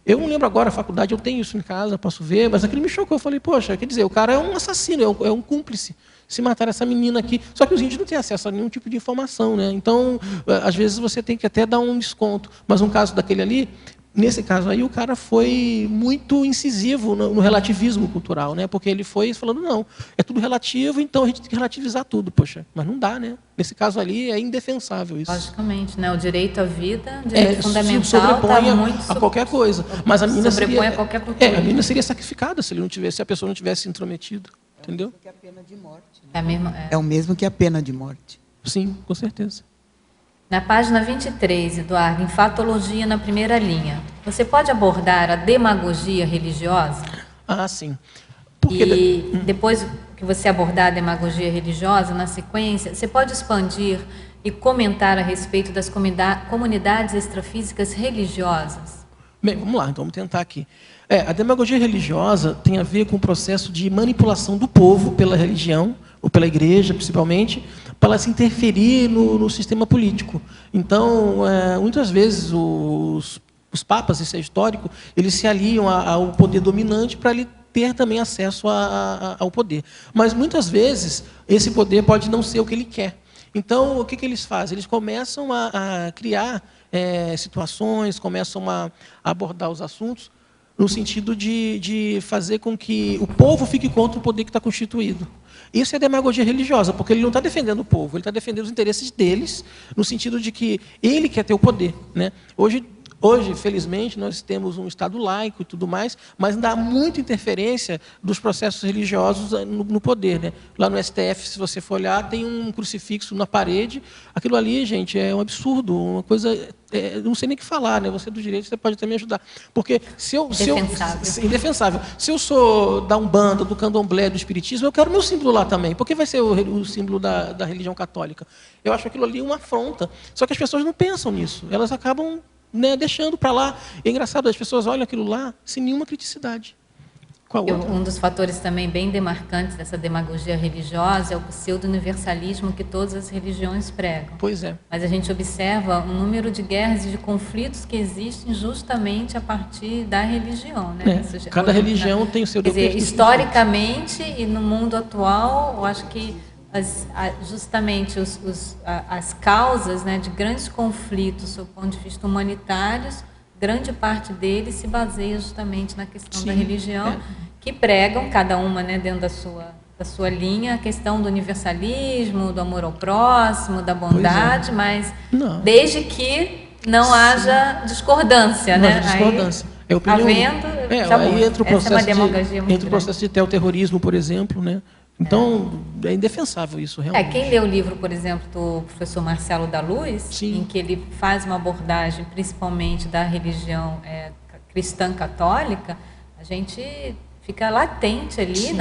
Eu não lembro agora, a faculdade, eu tenho isso em casa, posso ver, mas aquilo me chocou. Eu falei, poxa, quer dizer, o cara é um assassino, é um cúmplice. Se matar essa menina aqui. Só que os índios não têm acesso a nenhum tipo de informação, né? Então, às vezes, você tem que até dar um desconto. Mas um caso daquele ali, nesse caso aí, o cara foi muito incisivo no relativismo cultural, né? Porque ele foi falando, não, é tudo relativo, então a gente tem que relativizar tudo. Poxa, mas não dá, né? Nesse caso ali, é indefensável isso. Logicamente, né? O direito à vida, o direito fundamental, sobrepõe muito a qualquer coisa. Mas a menina sobrepõe a qualquer cultura. A menina seria sacrificada se a pessoa não tivesse se intrometido. Entendeu? É o mesmo que a pena de morte. Né? É o mesmo que a pena de morte. Sim, com certeza. Na página 23, Eduardo, Enfatologia na primeira linha, você pode abordar a demagogia religiosa? Ah, sim. E depois que você abordar a demagogia religiosa, na sequência, você pode expandir e comentar a respeito das comunidades extrafísicas religiosas? Bem, vamos lá, então vamos tentar aqui. A demagogia religiosa tem a ver com o processo de manipulação do povo pela religião, ou pela igreja, principalmente, para ela se interferir no sistema político. Então, muitas vezes, os papas, isso é histórico, eles se aliam ao poder dominante para ele ter também acesso ao poder. Mas, muitas vezes, esse poder pode não ser o que ele quer. Então, o que eles fazem? Eles começam a criar situações, começam a abordar os assuntos no sentido de fazer com que o povo fique contra o poder que está constituído. Isso é demagogia religiosa, porque ele não está defendendo o povo, ele está defendendo os interesses deles, no sentido de que ele quer ter o poder. Né? Hoje, Hoje, felizmente, nós temos um Estado laico e tudo mais, mas ainda há muita interferência dos processos religiosos no poder, né? Lá no STF, se você for olhar, tem um crucifixo na parede. Aquilo ali, gente, é um absurdo, uma coisa... não sei nem o que falar, né? Você é do direito, você pode até me ajudar. Porque indefensável. Se eu sou da Umbanda, do Candomblé, do Espiritismo, eu quero meu símbolo lá também. Por que vai ser o símbolo da religião católica? Eu acho aquilo ali uma afronta. Só que as pessoas não pensam nisso. Elas acabam, né, deixando para lá. É engraçado, as pessoas olham aquilo lá sem nenhuma criticidade. Um dos fatores também bem demarcantes dessa demagogia religiosa é o pseudo-universalismo que todas as religiões pregam. Pois é. Mas a gente observa um número de guerras e de conflitos que existem justamente a partir da religião, né? Cada religião tem o seu... Quer dizer, historicamente e no mundo atual, eu acho que justamente as causas, né, de grandes conflitos, sob o ponto de vista humanitários, grande parte deles se baseia justamente na questão da religião, que pregam, cada uma, né, dentro da sua linha, a questão do universalismo, do amor ao próximo, da bondade, mas desde que não haja discordância. Né? Discordância. Aí entra o processo de terrorismo, por exemplo, né? Então, é indefensável isso, realmente. Quem lê o livro, por exemplo, do professor Marcelo da Luz, em que ele faz uma abordagem principalmente da religião cristã católica, a gente fica latente ali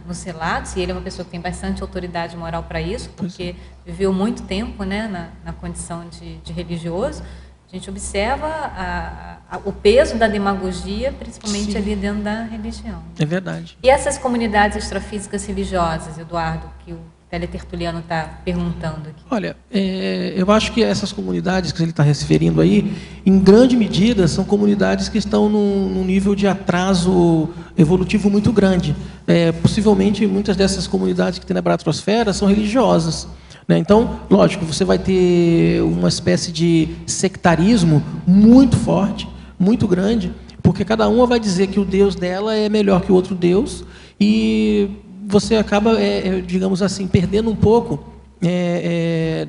nos relatos, e ele é uma pessoa que tem bastante autoridade moral para isso, porque viveu muito tempo, né, na condição de religioso. A gente observa o peso da demagogia, principalmente ali dentro da religião. É verdade. E essas comunidades extrafísicas religiosas, Eduardo, que o teletertuliano está perguntando aqui? Olha, eu acho que essas comunidades que ele está referindo aí, em grande medida, são comunidades que estão num nível de atraso evolutivo muito grande. Possivelmente, muitas dessas comunidades que tem na bratosfera são religiosas. Então, lógico, você vai ter uma espécie de sectarismo muito forte, muito grande, porque cada uma vai dizer que o Deus dela é melhor que o outro Deus, e você acaba, digamos assim, perdendo um pouco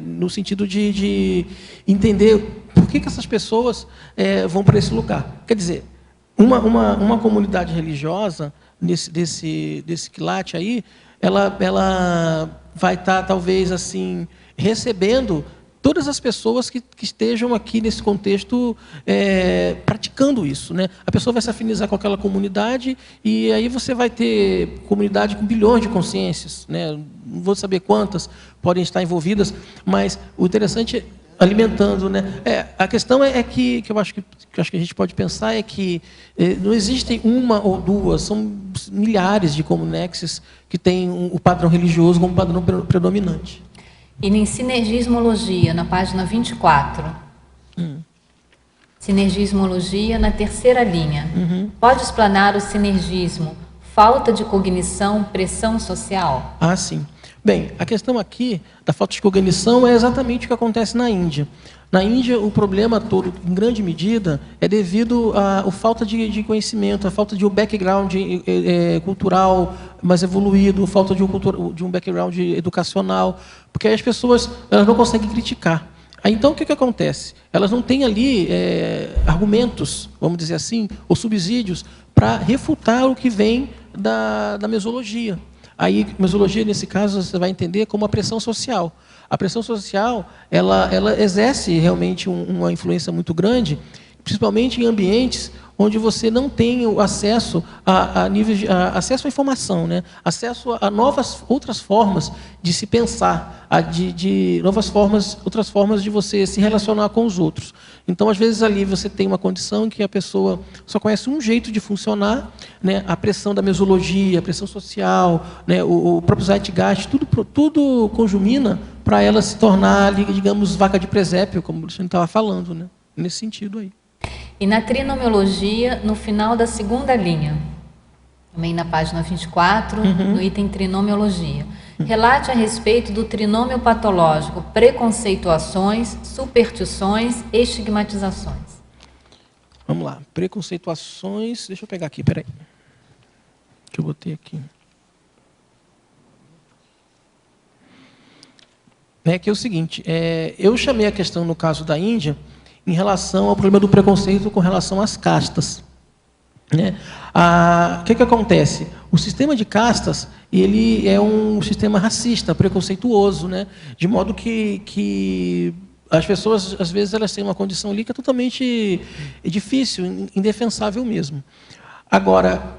no sentido de entender por que essas pessoas vão para esse lugar. Quer dizer, uma comunidade religiosa, desse quilate aí, ela vai estar, talvez, assim, recebendo todas as pessoas que estejam aqui nesse contexto praticando isso, né? A pessoa vai se afinizar com aquela comunidade, e aí você vai ter comunidade com bilhões de consciências, né? Não vou saber quantas podem estar envolvidas, mas o interessante alimentando, né? A questão é que eu acho que a gente pode pensar é que não existem uma ou duas, são milhares de comunexes que têm o padrão religioso como padrão predominante. E em Sinergismologia, na página 24. Sinergismologia, na terceira linha. Pode explanar o sinergismo? Falta de cognição, pressão social? Ah, sim. Bem, a questão aqui da falta de cognição é exatamente o que acontece na Índia. Na Índia, o problema todo, em grande medida, é devido à falta de conhecimento, à falta de um background cultural mais evoluído, falta de um background educacional, porque aí as pessoas elas não conseguem criticar. Aí, então, o que acontece? Elas não têm ali argumentos, vamos dizer assim, ou subsídios, para refutar o que vem da mesologia. Aí, mesologia, nesse caso, você vai entender como a pressão social. A pressão social, ela exerce realmente uma influência muito grande, principalmente em ambientes onde você não tem o acesso acesso à informação, né? Acesso a outras formas de se pensar, outras formas de você se relacionar com os outros. Então, às vezes, ali você tem uma condição em que a pessoa só conhece um jeito de funcionar, né? A pressão da mesologia, a pressão social, né? O próprio Zeitgeist, tudo conjumina para ela se tornar, digamos, vaca de presépio, como o Luciano estava falando, né? Nesse sentido aí. E na trinomiologia, no final da segunda linha, também na página 24, no item trinomiologia, relate a respeito do trinômio patológico, preconceituações, superstições, estigmatizações. Vamos lá, preconceituações, deixa eu pegar aqui, peraí, que eu botei aqui. Que é o seguinte, eu chamei a questão no caso da Índia, em relação ao problema do preconceito com relação às castas. Né? O que acontece? O sistema de castas ele é um sistema racista, preconceituoso, né? De modo que as pessoas, às vezes, elas têm uma condição ali que é totalmente difícil, indefensável mesmo. Agora,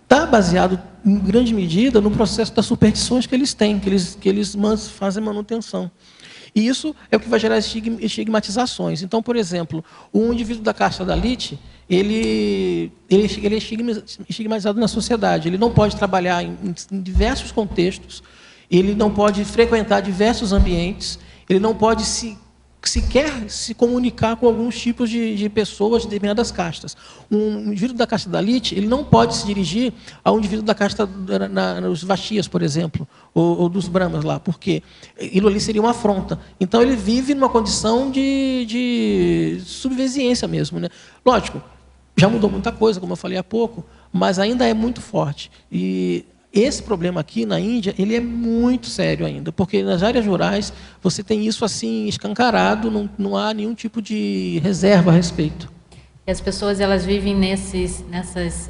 está baseado, em grande medida, no processo das superstições que eles têm, que eles fazem manutenção. E isso é o que vai gerar estigmatizações. Então, por exemplo, um indivíduo da casta da elite, ele é estigmatizado na sociedade. Ele não pode trabalhar em diversos contextos, ele não pode frequentar diversos ambientes, ele não pode sequer se comunicar com alguns tipos de pessoas de determinadas castas. Um indivíduo da casta da elite, ele não pode se dirigir a um indivíduo da casta dos Vaxias, por exemplo, ou dos Brahmas lá, porque aquilo ali seria uma afronta. Então, ele vive numa condição de subserviência mesmo, né? Lógico, já mudou muita coisa, como eu falei há pouco, mas ainda é muito forte. E esse problema aqui na Índia, ele é muito sério ainda, porque nas áreas rurais você tem isso assim escancarado, não há nenhum tipo de reserva a respeito. E as pessoas elas vivem nessas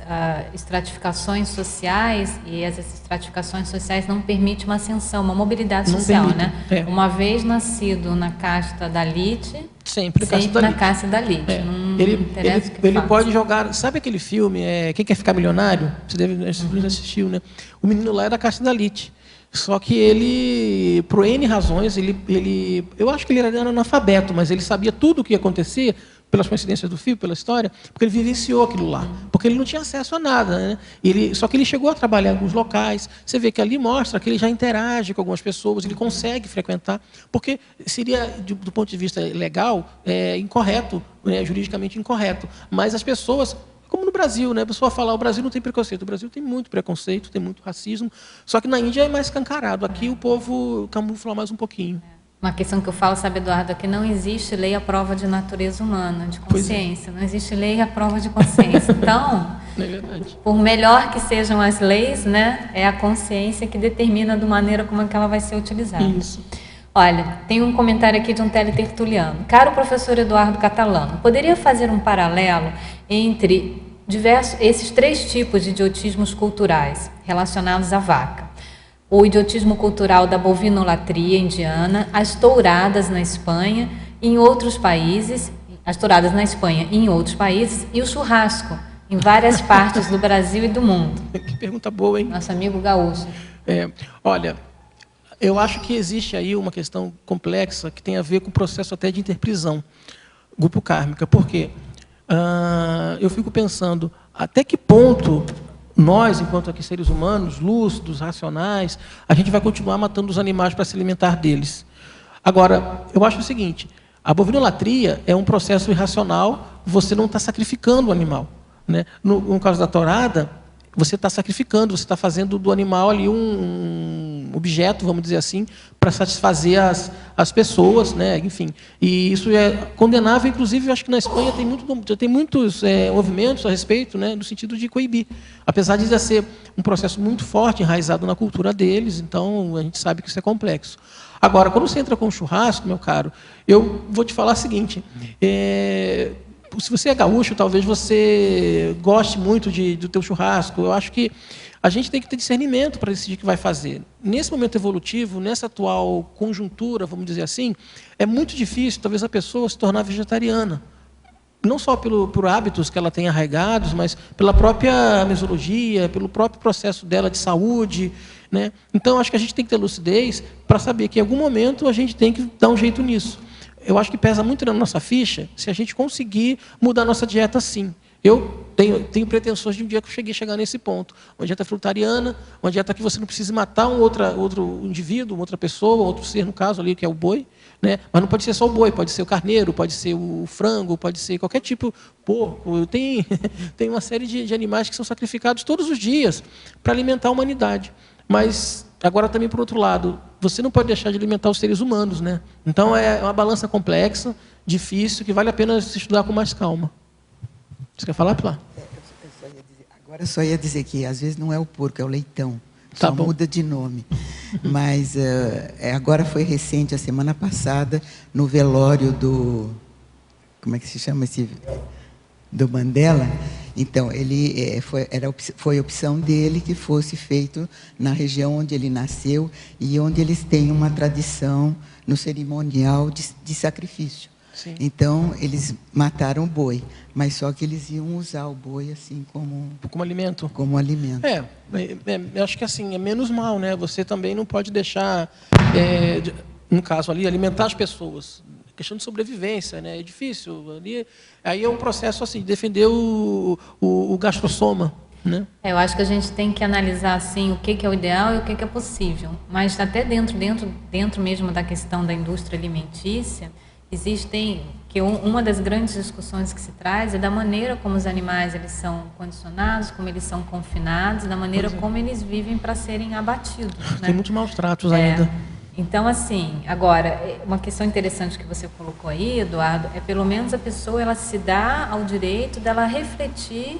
estratificações sociais, e essas estratificações sociais não permitem uma ascensão, uma mobilidade social, né? É. Uma vez nascido na casta da elite, sempre na casta da elite. É. Ele pode jogar... Sabe aquele filme, Quem Quer Ficar Milionário? Você deve assistiu, né? O menino lá é da casta da elite. Só que ele, por N razões, eu acho que ele era analfabeto, mas ele sabia tudo o que acontecia, pelas coincidências do filme, pela história, porque ele vivenciou aquilo lá, porque ele não tinha acesso a nada, né? Só que ele chegou a trabalhar em alguns locais, você vê que ali mostra que ele já interage com algumas pessoas, ele consegue frequentar, porque seria, do ponto de vista legal, incorreto, juridicamente incorreto, mas as pessoas, como no Brasil, né? A pessoa fala, o Brasil não tem preconceito, o Brasil tem muito preconceito, tem muito racismo, só que na Índia é mais escancarado, aqui o povo camufla mais um pouquinho. Uma questão que eu falo, sabe, Eduardo, é que não existe lei à prova de natureza humana, de consciência. Não existe lei à prova de consciência. Então, por melhor que sejam as leis, né, é a consciência que determina da maneira como é que ela vai ser utilizada. Isso. Olha, tem um comentário aqui de um teletertuliano. Caro professor Eduardo Catalano, poderia fazer um paralelo entre esses 3 tipos de idiotismos culturais relacionados à vaca? O idiotismo cultural da bovinolatria indiana, as touradas na Espanha e em outros países, e o churrasco em várias partes do Brasil e do mundo. Que pergunta boa, hein? Nosso amigo gaúcho. Olha, eu acho que existe aí uma questão complexa que tem a ver com o processo até de interprisão, grupo kármica. Por quê? Eu fico pensando, até que ponto nós, enquanto aqui seres humanos, lúcidos, racionais, a gente vai continuar matando os animais para se alimentar deles. Agora, eu acho o seguinte, a bovinolatria é um processo irracional, você não está sacrificando o animal, né? No caso da tourada, você está sacrificando, você está fazendo do animal ali um objeto, vamos dizer assim, para satisfazer as pessoas, né? Enfim. E isso é condenável, inclusive, eu acho que na Espanha já tem muitos movimentos a respeito, né? No sentido de coibir. Apesar de já ser um processo muito forte, enraizado na cultura deles, então a gente sabe que isso é complexo. Agora, quando você entra com o churrasco, meu caro, eu vou te falar o seguinte, se você é gaúcho, talvez você goste muito do teu churrasco. Eu acho que a gente tem que ter discernimento para decidir o que vai fazer. Nesse momento evolutivo, nessa atual conjuntura, vamos dizer assim, é muito difícil, talvez, a pessoa se tornar vegetariana. Não só por hábitos que ela tem arraigados, mas pela própria mesologia, pelo próprio processo dela de saúde, né? Então, acho que a gente tem que ter lucidez para saber que, em algum momento, a gente tem que dar um jeito nisso. Eu acho que pesa muito na nossa ficha se a gente conseguir mudar a nossa dieta, sim. Eu tenho pretensões de um dia que eu chegar nesse ponto. Uma dieta frutariana, uma dieta que você não precise matar um outro indivíduo, uma outra pessoa, outro ser, no caso ali, que é o boi, né? Mas não pode ser só o boi, pode ser o carneiro, pode ser o frango, pode ser qualquer tipo, porco. Tem uma série de animais que são sacrificados todos os dias para alimentar a humanidade. Mas, agora também, por outro lado, você não pode deixar de alimentar os seres humanos, né? Então, é uma balança complexa, difícil, que vale a pena se estudar com mais calma. Você quer falar, Pilar? Agora eu só ia dizer que, às vezes, não é o porco, é o leitão. Tá só bom. Muda de nome. Mas agora foi recente, a semana passada, no velório do como é que se chama esse do Mandela. Então, ele foi opção dele que fosse feito na região onde ele nasceu e onde eles têm uma tradição no cerimonial de sacrifício. Sim. Então, eles mataram o boi, mas só que eles iam usar o boi assim como alimento. Como alimento. Eu acho que assim, é menos mal, né? Você também não pode deixar, no caso ali, alimentar as pessoas. Questão de sobrevivência, né? É difícil. Ali, aí é um processo assim, de defender o gastrosoma. Né? Eu acho que a gente tem que analisar assim, o que é o ideal e o que é possível. Mas até dentro mesmo da questão da indústria alimentícia, uma das grandes discussões que se traz é da maneira como os animais eles são condicionados, como eles são confinados, da maneira como eles vivem para serem abatidos. Tem muitos maus tratos ainda. Então, assim, agora, uma questão interessante que você colocou aí, Eduardo, é pelo menos a pessoa ela se dá ao direito dela refletir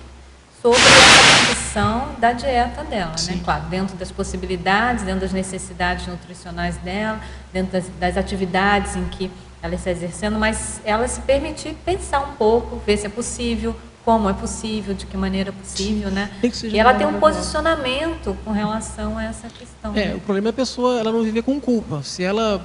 sobre a condição da dieta dela, né? Claro, dentro das possibilidades, dentro das necessidades nutricionais dela, dentro das atividades em que ela está exercendo, mas ela se permitir pensar um pouco, ver se é possível, como é possível, de que maneira é possível, né? E ela tem um posicionamento com relação a essa questão. O problema é a pessoa ela não viver com culpa. Se ela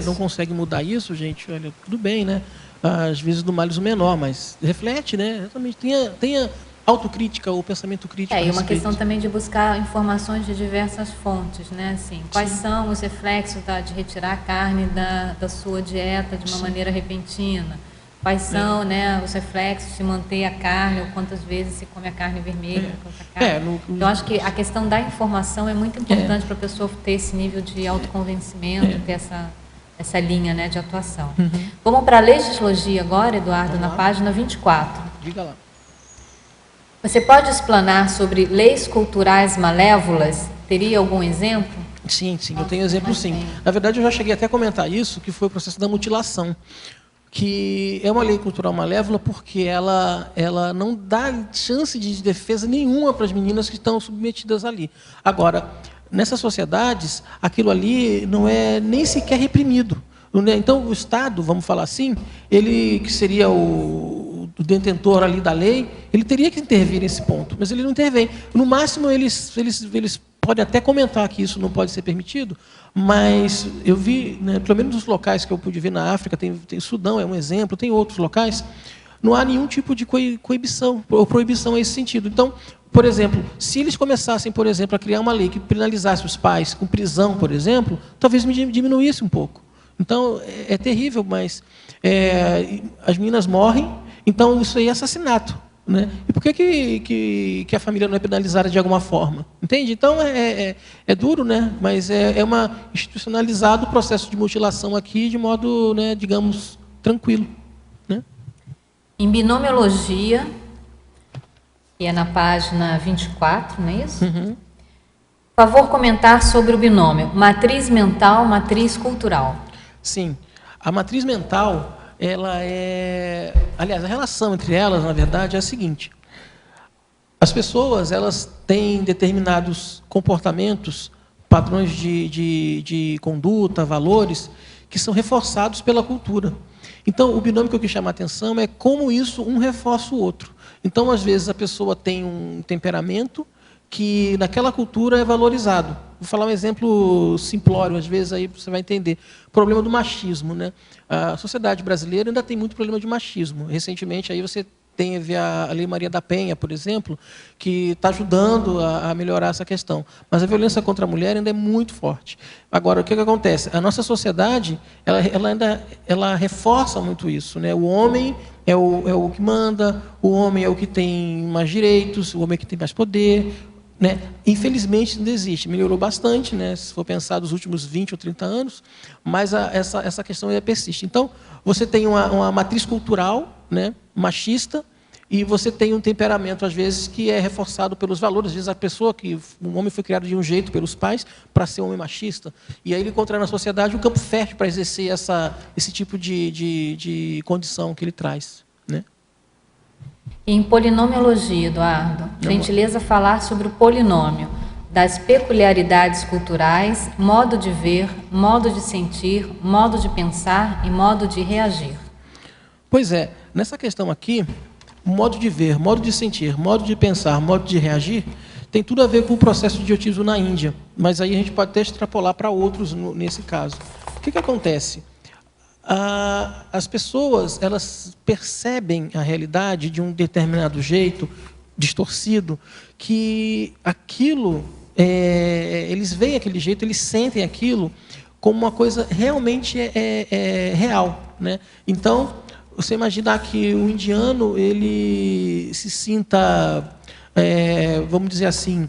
não consegue mudar isso, gente, olha, tudo bem, né? Às vezes do males o menor, mas reflete, né? Exatamente, tenha autocrítica ou pensamento crítico. E uma questão também de buscar informações de diversas fontes, né? Assim, quais são os reflexos de retirar a carne da sua dieta de uma maneira repentina? Quais são, né, os reflexos de manter a carne, ou quantas vezes se come a carne vermelha? Então, acho que a questão da informação é muito importante para a pessoa ter esse nível de autoconvencimento, ter essa linha, né, de atuação. Vamos para a legislação agora, Eduardo, na página 24. Diga lá. Você pode explanar sobre leis culturais malévolas? Teria algum exemplo? Sim, eu tenho exemplo sim. Na verdade, eu já cheguei até a comentar isso, que foi o processo da mutilação, que é uma lei cultural malévola porque ela não dá chance de defesa nenhuma para as meninas que estão submetidas ali. Agora, nessas sociedades, aquilo ali não é nem sequer reprimido. Então, o Estado, vamos falar assim, ele que seria o detentor ali da lei, ele teria que intervir nesse ponto, mas ele não intervém. No máximo, eles podem até comentar que isso não pode ser permitido, mas eu vi, né, pelo menos nos locais que eu pude ver na África, tem Sudão, é um exemplo, tem outros locais, não há nenhum tipo de coibição ou proibição nesse sentido. Então, por exemplo, se eles começassem, por exemplo, a criar uma lei que penalizasse os pais com prisão, por exemplo, talvez diminuísse um pouco. Então, é terrível, mas as meninas morrem, então isso aí é assassinato. Né? E por que a família não é penalizada de alguma forma? Entende? Então, é duro, né? Mas é uma institucionalizado o processo de mutilação aqui de modo, né, digamos, tranquilo. Né? Em binomiologia, que é na página 24, não é isso? Uhum. Por favor, comentar sobre o binômio matriz mental, matriz cultural. Sim. A matriz mental, aliás, a relação entre elas, na verdade, é a seguinte. As pessoas, elas têm determinados comportamentos, padrões de conduta, valores, que são reforçados pela cultura. Então, o binômio que eu quis chamar a atenção é como isso um reforça o outro. Então, às vezes, a pessoa tem um temperamento que naquela cultura é valorizado. Vou falar um exemplo simplório, às vezes aí você vai entender. O problema do machismo, né? A sociedade brasileira ainda tem muito problema de machismo. Recentemente aí você teve a Lei Maria da Penha, por exemplo, que está ajudando a melhorar essa questão. Mas a violência contra a mulher ainda é muito forte. Agora, o que acontece? A nossa sociedade, ela reforça muito isso, né? O homem é o que manda, o homem é o que tem mais direitos, o homem é o que tem mais poder. Né? Infelizmente ainda existe, melhorou bastante, né? Se for pensar dos últimos 20 ou 30 anos, mas essa questão ainda persiste. Então, você tem uma matriz cultural, né, machista, e você tem um temperamento, às vezes, que é reforçado pelos valores. Às vezes, o homem foi criado de um jeito pelos pais para ser um homem machista, e aí ele encontra na sociedade um campo fértil para exercer esse tipo de condição que ele traz. Né? Em polinomiologia, Eduardo, gentileza falar sobre o polinômio, das peculiaridades culturais, modo de ver, modo de sentir, modo de pensar e modo de reagir. Pois é, nessa questão aqui, modo de ver, modo de sentir, modo de pensar, modo de reagir, tem tudo a ver com o processo de idiotismo na Índia. Mas aí a gente pode até extrapolar para outros nesse caso. O que acontece? As pessoas, elas percebem a realidade de um determinado jeito, distorcido, que aquilo, eles veem aquele jeito, eles sentem aquilo como uma coisa realmente real, né? Então, você imaginar que o indiano, ele se sinta, vamos dizer assim,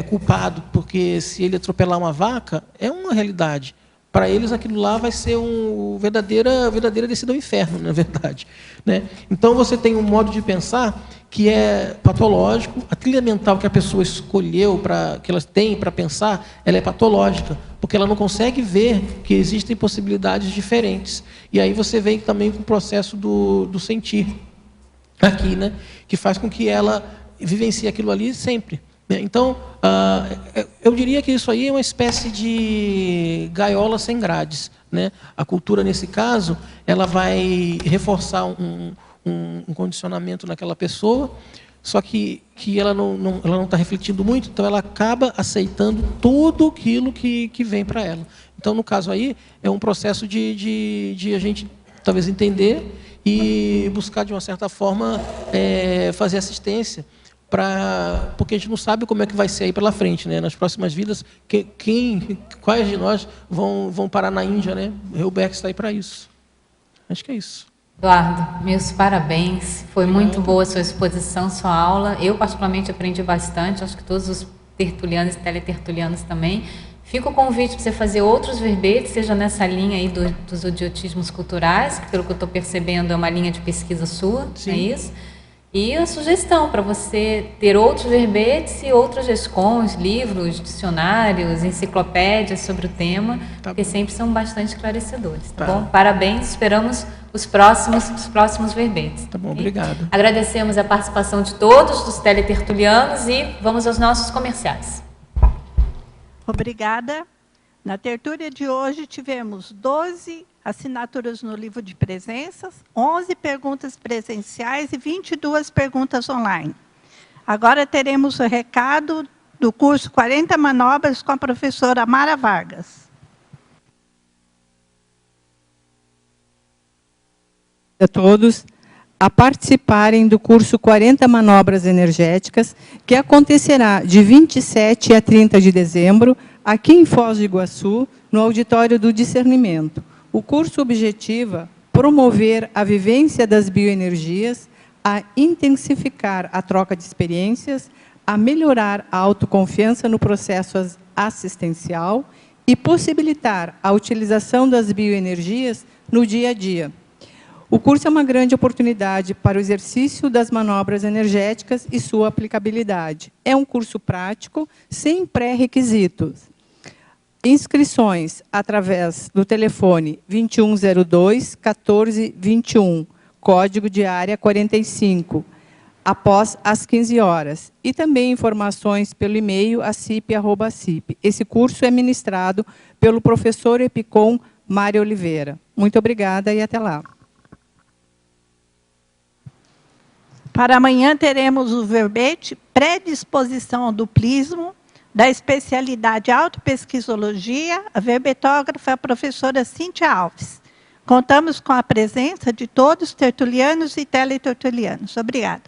culpado, porque se ele atropelar uma vaca, é uma realidade. Para eles, aquilo lá vai ser uma verdadeira descida ao inferno, na verdade, né? Então, você tem um modo de pensar que é patológico. A trilha mental que a pessoa escolheu, que ela tem para pensar, ela é patológica, porque ela não consegue ver que existem possibilidades diferentes. E aí você vem também com o processo do sentir, aqui, né? Que faz com que ela vivencie aquilo ali sempre. Então, eu diria que isso aí é uma espécie de gaiola sem grades, né? A cultura, nesse caso, ela vai reforçar um condicionamento naquela pessoa, só que ela não está refletindo muito, então ela acaba aceitando tudo aquilo que vem para ela. Então, no caso aí, é um processo de a gente, talvez, entender e buscar, de uma certa forma, fazer assistência, porque a gente não sabe como é que vai ser aí pela frente, né? Nas próximas vidas, quais de nós vão parar na Índia, né? O Heuberg está aí para isso. Acho que é isso. Eduardo, meus parabéns. Foi muito boa a sua exposição, sua aula. Eu, particularmente, aprendi bastante. Acho que todos os tertulianos e teletertulianos também. Fica o convite para você fazer outros verbetes, seja nessa linha aí dos idiotismos culturais, que, pelo que eu estou percebendo, é uma linha de pesquisa sua. Sim. É isso? E a sugestão para você ter outros verbetes e outros gescons, livros, dicionários, enciclopédias sobre o tema, porque sempre são bastante esclarecedores, tá bom? Parabéns, esperamos os próximos verbetes. Tá bom, obrigado. Agradecemos a participação de todos, dos teletertulianos, e vamos aos nossos comerciais. Obrigada. Na tertúlia de hoje tivemos 12 assinaturas no livro de presenças, 11 perguntas presenciais e 22 perguntas online. Agora teremos o recado do curso 40 Manobras com a professora Mara Vargas. A todos a participarem do curso 40 Manobras Energéticas, que acontecerá de 27 a 30 de dezembro, aqui em Foz do Iguaçu, no Auditório do Discernimento. O curso objetiva promover a vivência das bioenergias, a intensificar a troca de experiências, a melhorar a autoconfiança no processo assistencial e possibilitar a utilização das bioenergias no dia a dia. O curso é uma grande oportunidade para o exercício das manobras energéticas e sua aplicabilidade. É um curso prático, sem pré-requisitos. Inscrições através do telefone 2102-1421, código de área 45, após as 15 horas. E também informações pelo e-mail acip@acip. Esse curso é ministrado pelo professor Epicom Mário Oliveira. Muito obrigada e até lá. Para amanhã teremos o verbete Predisposição ao Duplismo, da especialidade Autopesquisologia. A verbetógrafa é a professora Cíntia Alves. Contamos com a presença de todos os tertulianos e teletertulianos. Obrigada.